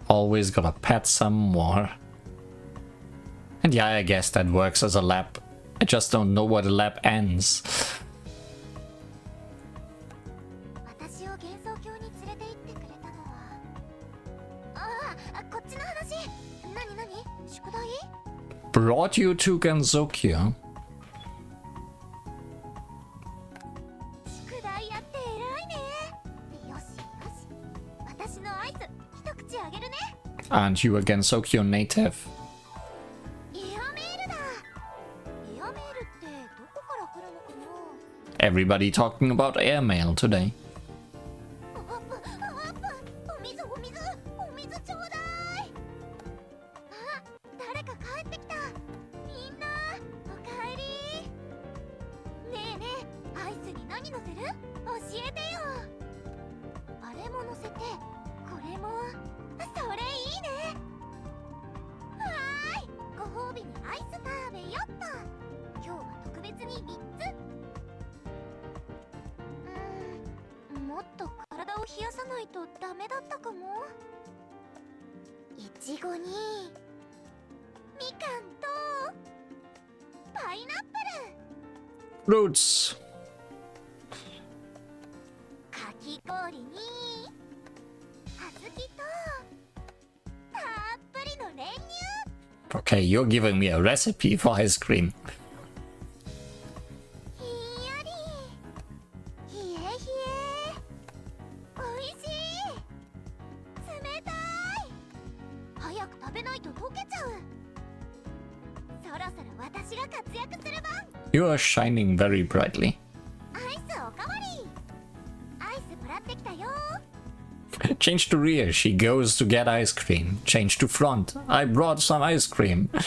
Always gotta pet some more. And yeah, I guess that works as a lap. I just don't know where the lap ends. 私を幻想郷に連れて行ってくれたのは、こっちの話。なになに、宿題？ Brought you to Genzokyo? 宿題やって偉いね。よしよし、私のアイス一口あげるね。 Aren't you a Genzokyo native? エアメールだ。エアメールってどこから来るのかな。 Everybody talking about airmail today. お水お水お水ちょうだい。あ、誰か帰ってきた。みんなおかえり。ねえねえ、アイスに何乗せる？教えてよ。あれも乗せて、これも。それいいね。はーい、ご褒美にアイス食べよっと。今日は特別に3つ。もっと体を冷やさないとダメだったかも。いちごにみかんとパイナップル。 Roots. かき氷にあずきとたっぷりの練乳。 Okay, you're giving me a recipe for ice cream. ひんやり、ひえひえ、おいしい、冷たい。早く食べないと溶けちゃう。そろそろ私が活躍する番。 You are shining very brightly. アイスおかわり。アイスもらってきたよ。 Change to rear, she goes to get ice cream. Change to front, I brought some ice cream. ラ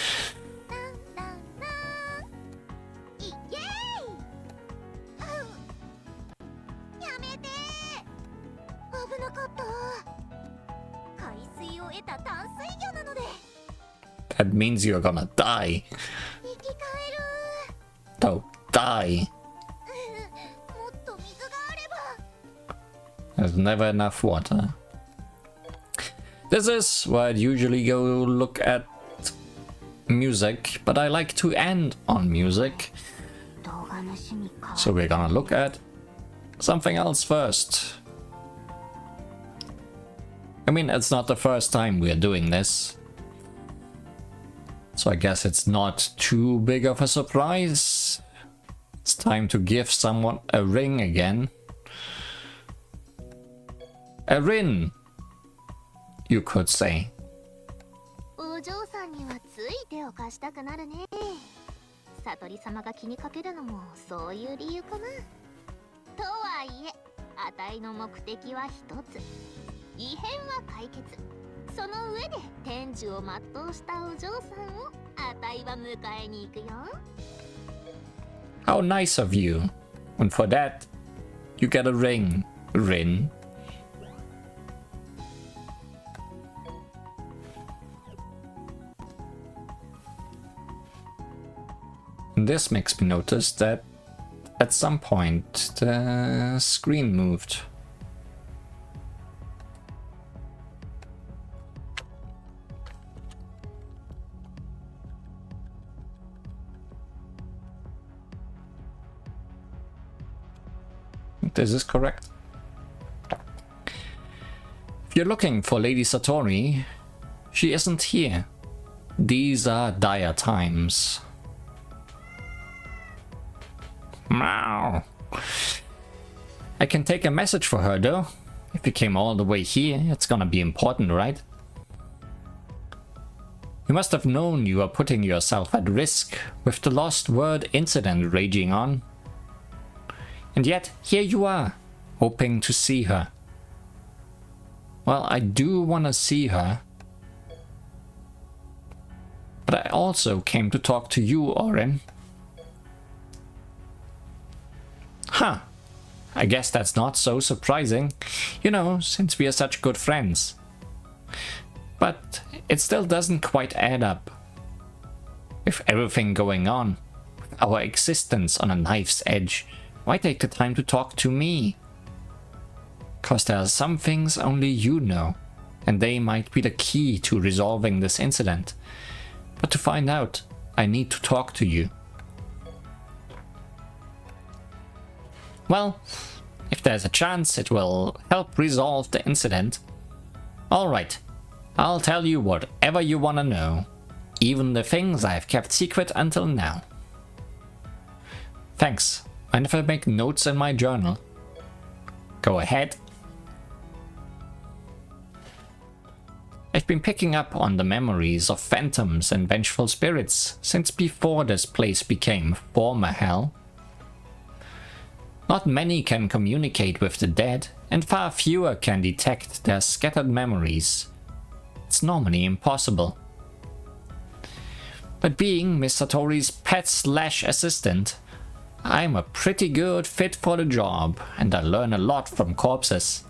ンランラン、イエーイ。やめて、危なかった。海水を得た淡水魚なので。 That means you're gonna die. 生き返る。 Don't die. もっと水があれば。 There's never enough water. This is where I'd usually go look at music, but I like to end on music. 動画の趣味か。 So we're gonna look at something else first. I mean, it's not the first time we're doing this. So I guess it's not too big of a surprise. It's time to give someone a ring again. A ring, you could say. お嬢さんにはつい手を貸したくなるね。悟り様が気にかけるのもそういう理由かな。とはいえ、あたいの目的は一つ。異変は解決。その上で天寿を全うしたお嬢さんをあたいは迎えに行くよ。 How nice of you. And for that, you get a ring, Rin. And this makes me notice that at some point the screen moved. This is correct. If you're looking for Lady Satori, she isn't here. These are dire times. Meow. I can take a message for her though. If you came all the way here, it's gonna be important, right? You must have known you are putting yourself at risk with the LostWord incident raging on. And yet, here you are, hoping to see her. Well, I do want to see her. But I also came to talk to you, Oren. Huh. I guess that's not so surprising, you know, since we are such good friends. But it still doesn't quite add up. With everything going on, with our existence on a knife's edge, why take the time to talk to me? 'Cause there are some things only you know, and they might be the key to resolving this incident. But to find out, I need to talk to you. Well, if there's a chance it will help resolve the incident. Alright, I'll tell you whatever you wanna know, even the things I've kept secret until now. Thanks. Mind if I make notes in my journal? Go ahead. I've been picking up on the memories of phantoms and vengeful spirits since before this place became former hell. Not many can communicate with the dead, and far fewer can detect their scattered memories. It's normally impossible. But being Miss Satori's pet/assistant, I'm a pretty good fit for the job, and I learn a lot from corpses.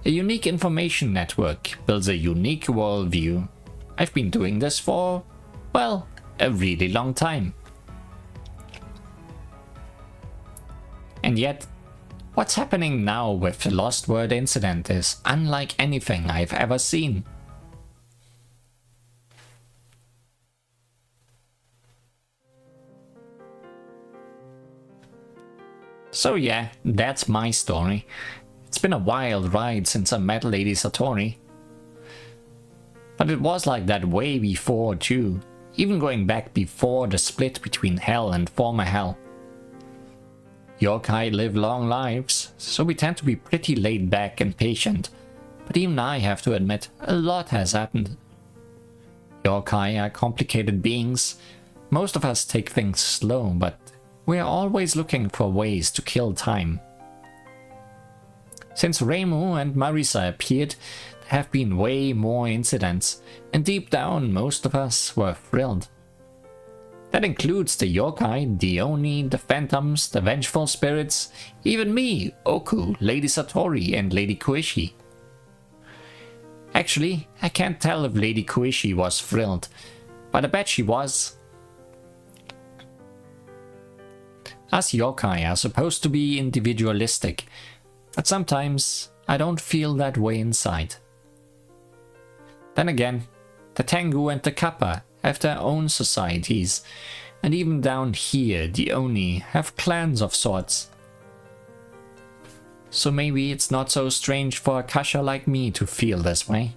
A unique information network builds a unique worldview. I've been doing this for, well, a really long time. And yet, what's happening now with the LostWord incident is unlike anything I've ever seen. So yeah, that's my story. It's been a wild ride since I met Lady Satori. But it was like that way before too, even going back before the split between Hell and former Hell. Yokai live long lives, so we tend to be pretty laid back and patient, but even I have to admit, a lot has happened. Yokai are complicated beings. Most of us take things slow, but we are always looking for ways to kill time. Since Reimu and Marisa appeared, there have been way more incidents, and deep down most of us were thrilled. That includes the yokai, the oni, the phantoms, the vengeful spirits, even me, Oku, Lady Satori and Lady Kuishi. Actually, I can't tell if Lady Kuishi was thrilled, but I bet she was. Us yokai are supposed to be individualistic, but sometimes I don't feel that way inside. Then again, the Tengu and the Kappa have their own societies, and even down here the Oni have clans of sorts. So maybe it's not so strange for a Kasha like me to feel this way.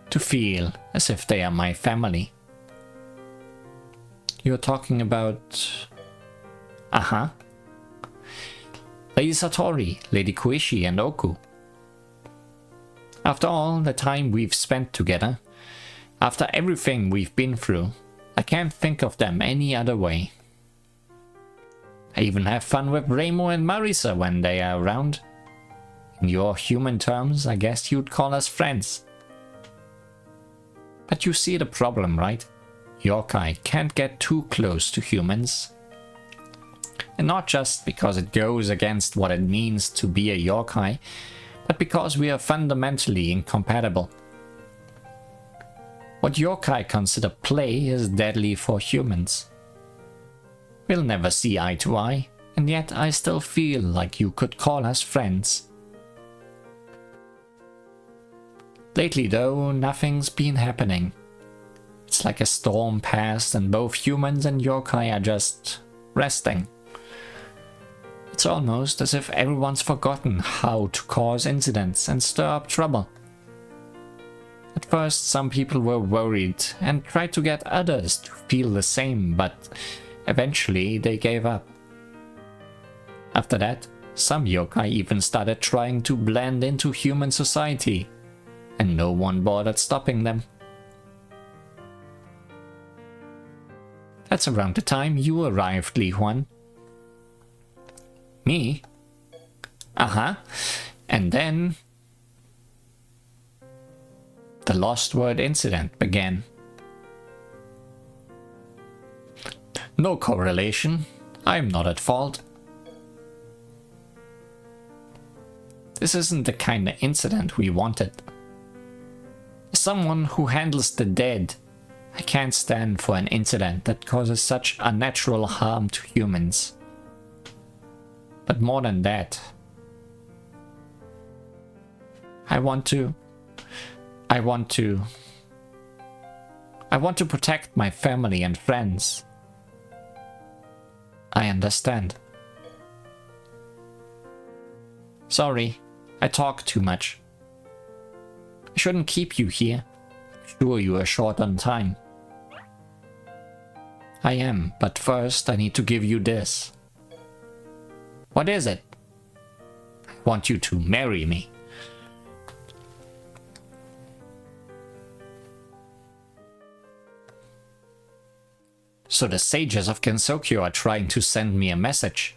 To feel as if they are my family. You're talking about... Uh-huh. Lady Satori, Lady Kuishi and Oku. After all the time we've spent together, after everything we've been through, I can't think of them any other way. I even have fun with Reimu and Marisa when they are around. In your human terms, I guess you'd call us friends. But you see the problem, right? Yokai can't get too close to humans. And not just because it goes against what it means to be a yokai, but because we are fundamentally incompatible. What yokai consider play is deadly for humans. We'll never see eye to eye, and yet I still feel like you could call us friends. Lately though, nothing's been happening. It's like a storm passed and both humans and yokai are just resting. It's almost as if everyone's forgotten how to cause incidents and stir up trouble. At first, some people were worried and tried to get others to feel the same, but eventually they gave up. After that, some yokai even started trying to blend into human society, and no one bothered stopping them. That's around the time you arrived, Li Huan. Me? And then the LostWord incident began. No correlation. I'm not at fault. This isn't the kind of incident we wanted. As someone who handles the dead, I can't stand for an incident that causes such unnatural harm to humans. But more than that, I want to protect my family and friends. I understand. Sorry, I talk too much. I shouldn't keep you here. Sure, you are short on time. I am, but first I need to give you this. What is it? I want you to marry me. So the sages of Gensokyo are trying to send me a message.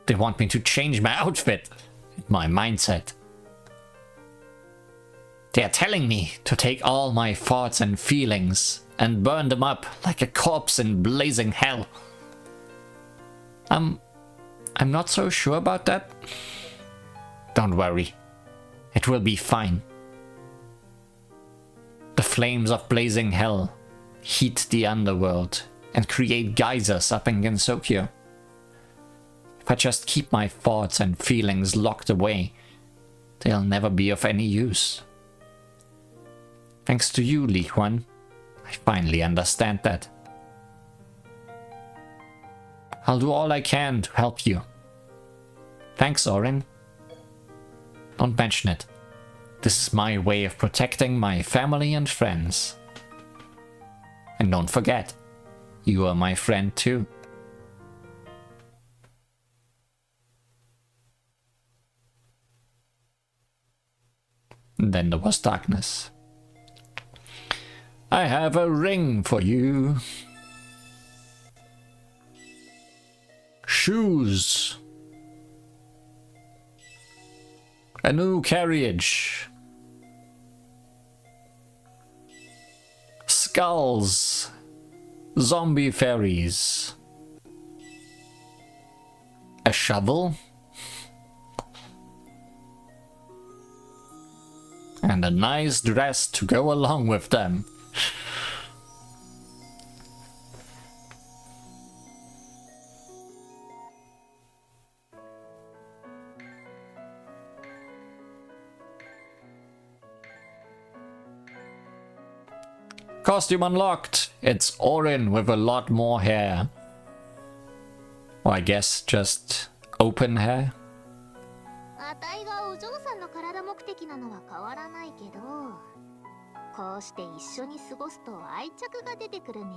They want me to change my outfit, my mindset. They are telling me to take all my thoughts and feelings and burn them up like a corpse in blazing hell. I'm not so sure about that. Don't worry. It will be fine. The flames of blazing hell heat the underworld and create geysers up in Gensokyo. If I just keep my thoughts and feelings locked away, they'll never be of any use. Thanks to you, Li Huan, I finally understand that. I'll do all I can to help you. Thanks, Orin. Don't mention it. This is my way of protecting my family and friends. And don't forget, you are my friend too. Then there was darkness. I have a ring for you. Shoes. A new carriage. Skulls. Zombie fairies. A shovel. And a nice dress to go along with them. Costume unlocked. It's Orin with a lot more hair. Or I guess just open hair. あたいがお嬢さんの体目的なのは変わらないけど、こうして一緒に過ごすと愛着が出てくるね。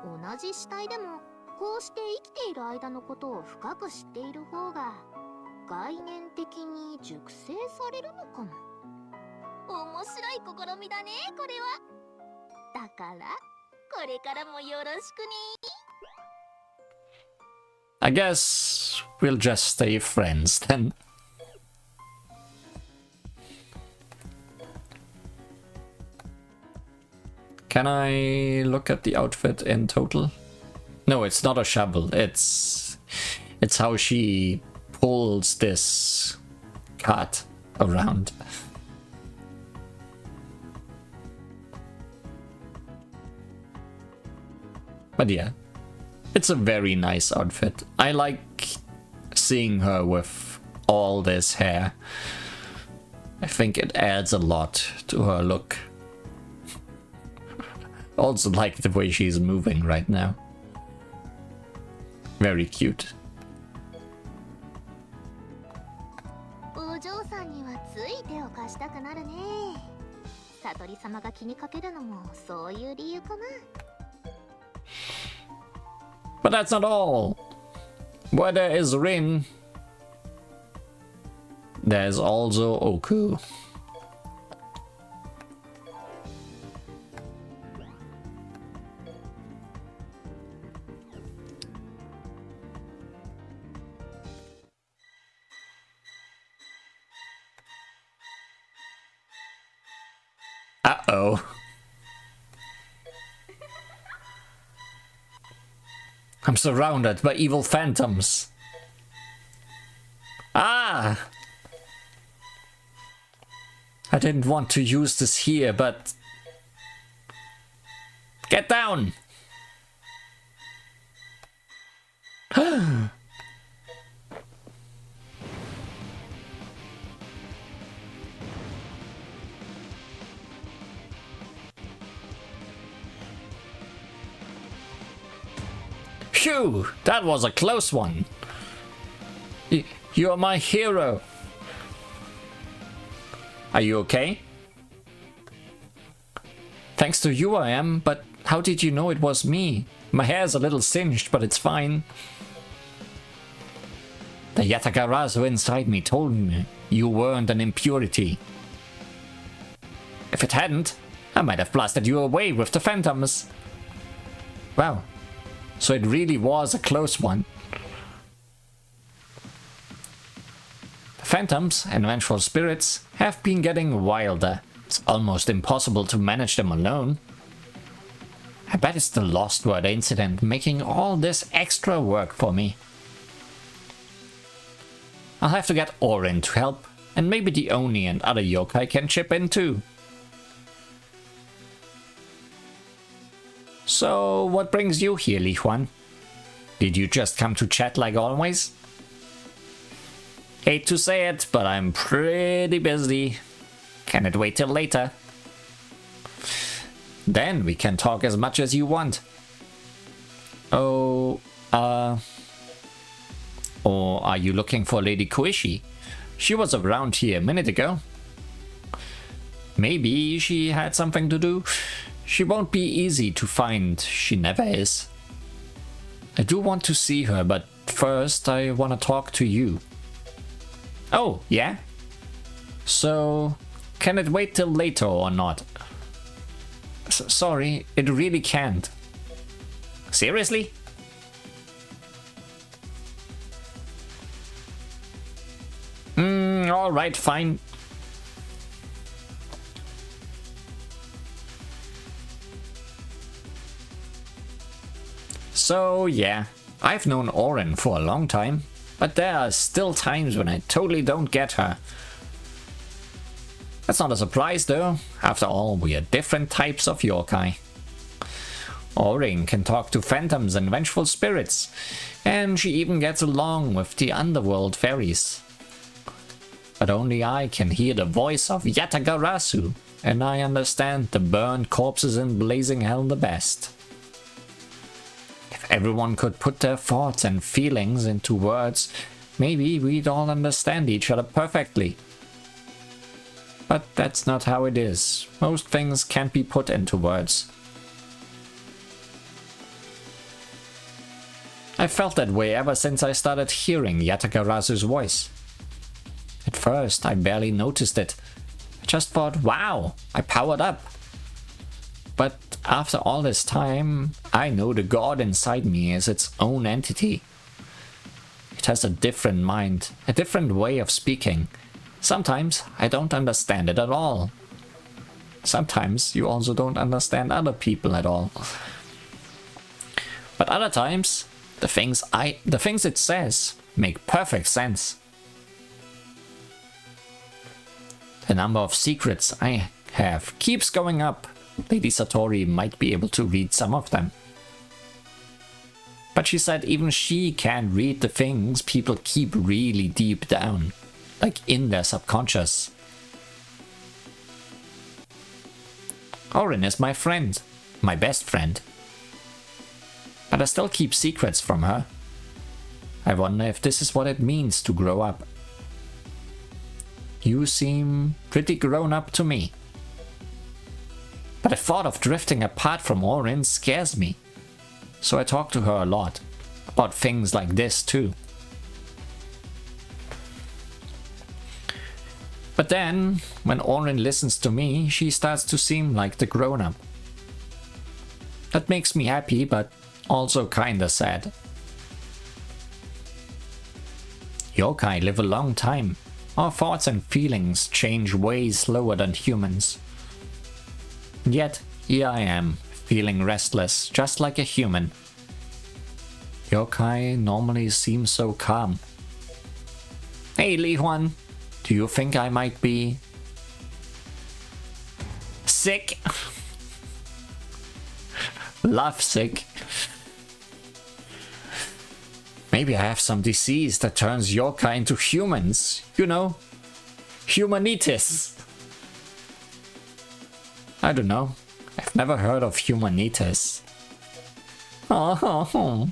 同じ死体でもこうして生きている間のことを深く知っている方が概念的に熟成されるのかも。面白い試みだね、これは。だからこれからもよろしくね。I guess we'll just stay friends then. Can I look at the outfit in total? No, it's not a shovel. It's how she pulls this cart around. But yeah, it's a very nice outfit. I like seeing her with all this hair. I think it adds a lot to her look. Also like the way she's moving right now. Very cute. お嬢さんにはつい手を貸したくなるね。悟り様が気にかけるのもそういう理由かな。But that's not all. Where there is Rin, there's also Oku. Uh-oh. I'm surrounded by evil phantoms. Ah! I didn't want to use this here, but... Get down! Phew! That was a close one. You're my hero. Are you okay? Thanks to you I am, but how did you know it was me? My hair's a little singed, but it's fine. The Yatagarasu inside me told me you weren't an impurity. If it hadn't, I might have blasted you away with the phantoms. Wow. So it really was a close one. The phantoms and vengeful spirits have been getting wilder. It's almost impossible to manage them alone. I bet it's the LostWord incident making all this extra work for me. I'll have to get Orin to help, and maybe the Oni and other yokai can chip in too. So, what brings you here, Li Huan? Did you just come to chat like always? Hate to say it, but I'm pretty busy. Can it wait till later? Then we can talk as much as you want. Oh, or are you looking for Lady Koishi? She was around here a minute ago. Maybe she had something to do. She won't be easy to find, she never is. I do want to see her, but first I want to talk to you. Oh, yeah? So, can it wait till later or not? Sorry, it really can't. Seriously? Alright, fine. So yeah, I've known Orin for a long time, but there are still times when I totally don't get her. That's not a surprise though, after all we are different types of yokai. Orin can talk to phantoms and vengeful spirits, and she even gets along with the underworld fairies. But only I can hear the voice of Yatagarasu, and I understand the burned corpses in blazing hell the best. If everyone could put their thoughts and feelings into words, maybe we'd all understand each other perfectly. But that's not how it is. Most things can't be put into words. I felt that way ever since I started hearing Yatagarasu's voice. At first, I barely noticed it. I just thought, wow, I powered up. But after all this time, I know the god inside me is its own entity. It has a different mind, a different way of speaking. Sometimes I don't understand it at all. Sometimes you also don't understand other people at all. But other times, the things it says make perfect sense. The number of secrets I have keeps going up. Lady Satori might be able to read some of them. But she said even she can't read the things people keep really deep down, like in their subconscious. Orin is my friend, my best friend. But I still keep secrets from her. I wonder if this is what it means to grow up. You seem pretty grown up to me. But the thought of drifting apart from Orin scares me. So I talk to her a lot. About things like this too. But then, when Orin listens to me, she starts to seem like the grown-up. That makes me happy, but also kinda sad. Yokai live a long time. Our thoughts and feelings change way slower than humans. And yet, here I am, feeling restless, just like a human. Yokai normally seem so calm. Hey Li Huan, do you think I might be sick? Love sick. Maybe I have some disease that turns yokai into humans. You know, humanitis. I don't know. I've never heard of humanitis. Oh.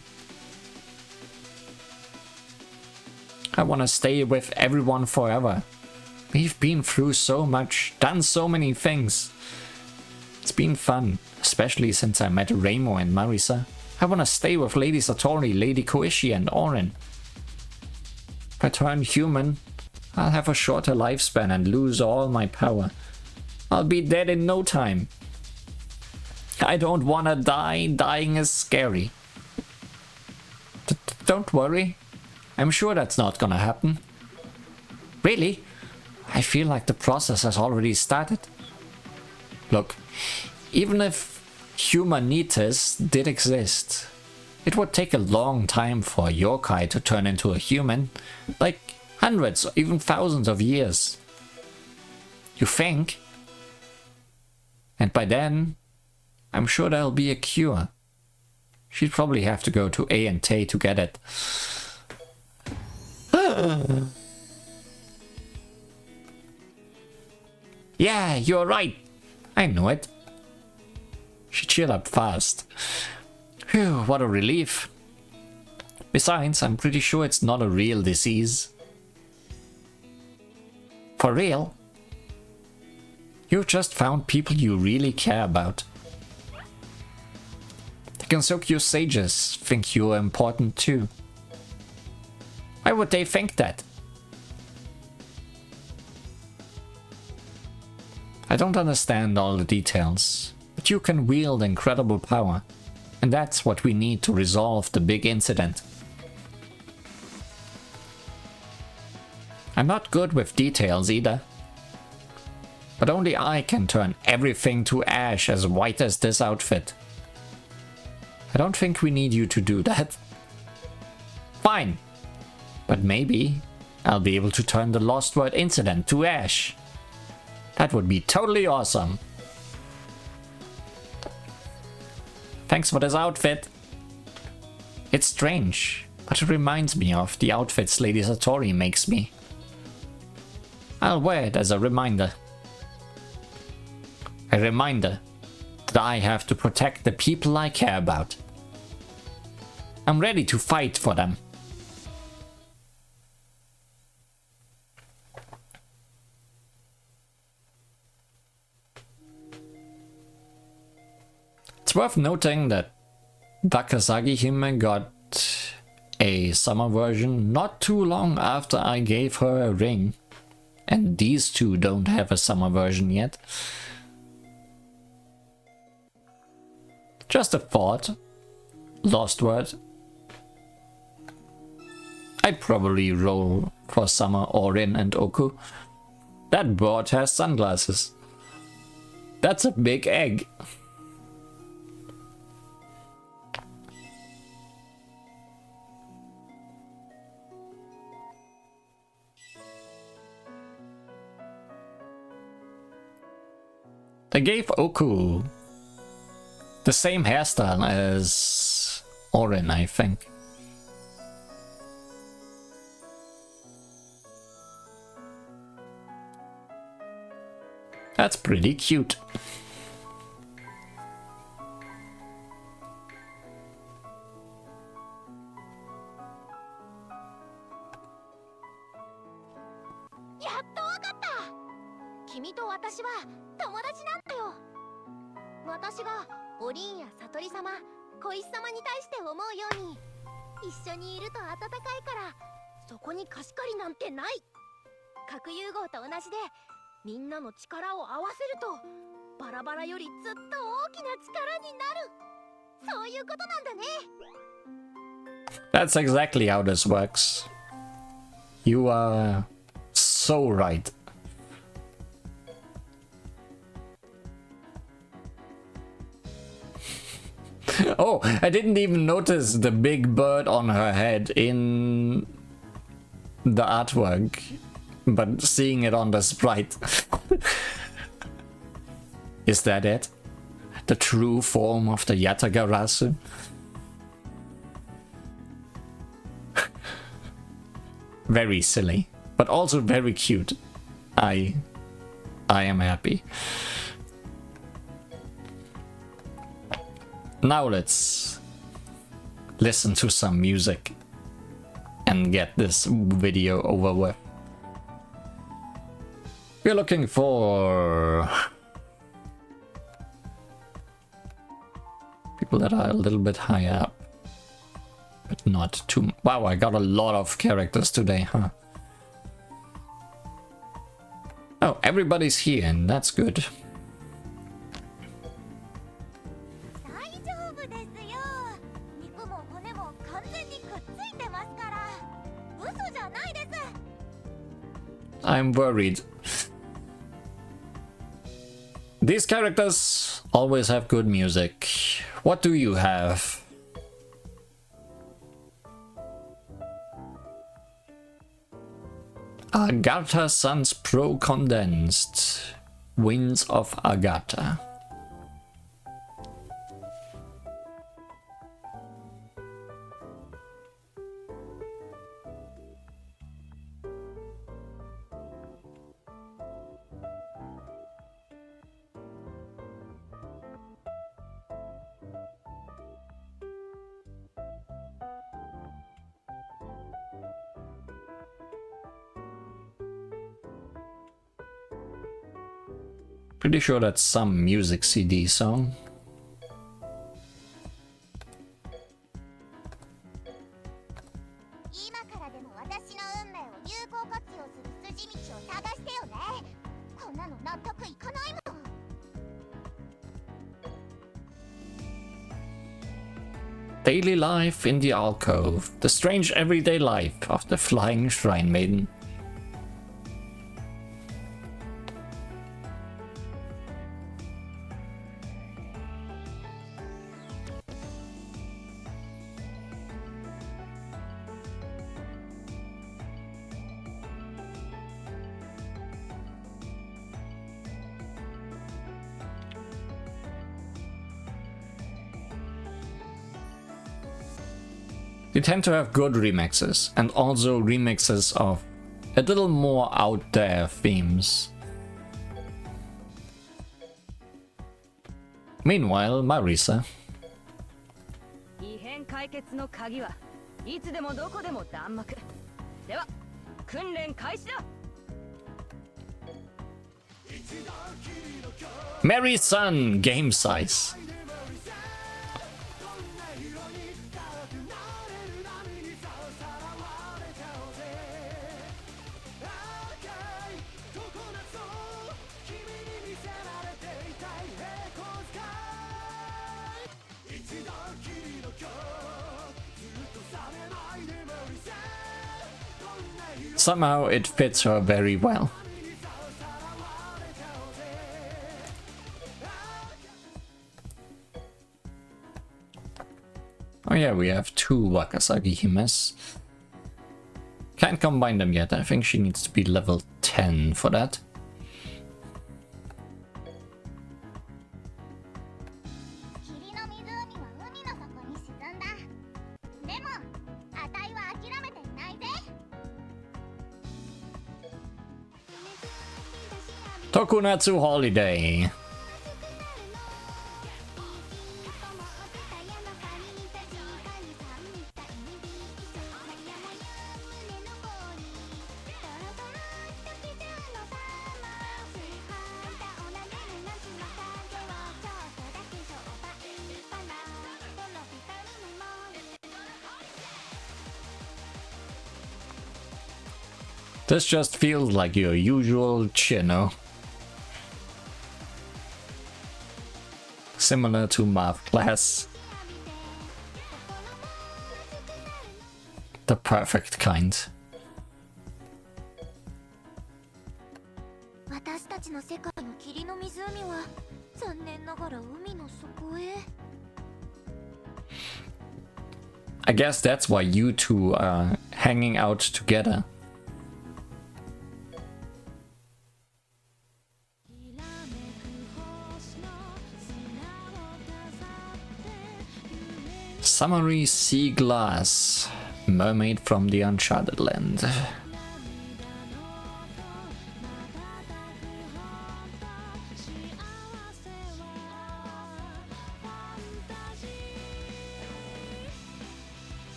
I want to stay with everyone forever. We've been through so much, done so many things. It's been fun, especially since I met Reimo and Marisa. I want to stay with Lady Satori, Lady Koishi and Orin. If I turn human, I'll have a shorter lifespan and lose all my power. I'll be dead in no time. I don't want to die. Dying is scary. Don't worry. I'm sure that's not gonna happen. Really? I feel like the process has already started. Look, even if humanitis did exist, it would take a long time for a yokai to turn into a human. Like hundreds or even thousands of years. You think? And by then, I'm sure there'll be a cure. She'd probably have to go to A&T to get it. Yeah, you're right. I know it. She cheered up fast. Phew, what a relief. Besides, I'm pretty sure it's not a real disease. For real? You've just found people you really care about. The Gensokyo sages think you're important too. Why would they think that? I don't understand all the details, but you can wield incredible power, and that's what we need to resolve the big incident. I'm not good with details either, but only I can turn everything to ash as white as this outfit. I don't think we need you to do that. Fine. But maybe I'll be able to turn the LostWord incident to ash. That would be totally awesome. Thanks for this outfit. It's strange, but it reminds me of the outfits Lady Satori makes me. I'll wear it as a reminder. A reminder that I have to protect the people I care about. I'm ready to fight for them. It's worth noting that Wakasagihime got a summer version not too long after I gave her a ring, and these two don't have a summer version yet. Just a thought. LostWord. I'd probably roll for summer Orin and Oku. That bird has sunglasses. That's a big egg. They gave Oku the same hairstyle as Orin, I think. That's pretty cute. That's exactly how this works. You are so right. Oh, I didn't even notice the big bird on her head in the artwork, but seeing it on the sprite. Is that it? The true form of the Yatagarasu? Very silly, but also very cute. I am happy. Now let's listen to some music and get this video over with. We're looking for people that are a little bit higher up, but not too. Wow, I got a lot of characters today, huh? Oh, everybody's here, and that's good. I'm worried. These characters always have good music. What do you have? Agatha Suns Pro Condensed. Winds of Agatha. Pretty sure that's some music CD song. Daily life in the alcove. The strange everyday life of the flying shrine maiden. They tend to have good remixes, and also remixes of a little more out there themes. Meanwhile, Marisa. Mary's son, game size. Somehow it fits her very well. yeah, we have 2 Wakasagihimes. Can't combine them yet. I think she needs to be level 10 for that. Tokunatsu Holiday. This just feels like your usual Chino. Similar to math class. The perfect kind. I guess that's why you two are hanging out together. Summery sea glass, mermaid from the uncharted land.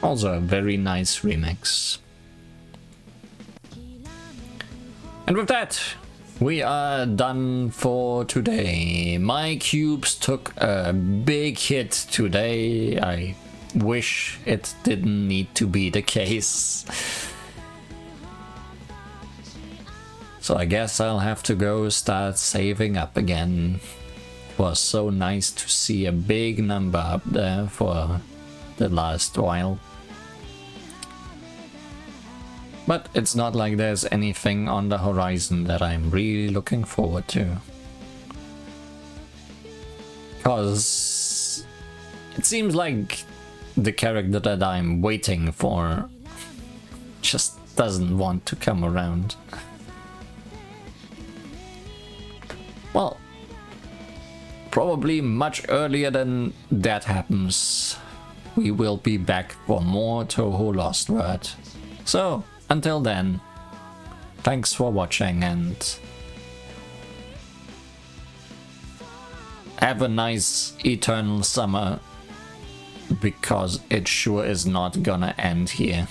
Also a very nice remix. And with that, we are done for today. My cubes took a big hit today. I wish it didn't need to be the case. So I guess I'll have to go start saving up again. It was so nice to see a big number up there for the last while. But it's not like there's anything on the horizon that I'm really looking forward to. Because it seems like the character that I'm waiting for just doesn't want to come around. Well, probably much earlier than that happens, we will be back for more Touhou LostWord. So, until then, thanks for watching and have a nice eternal summer, because it sure is not gonna end here.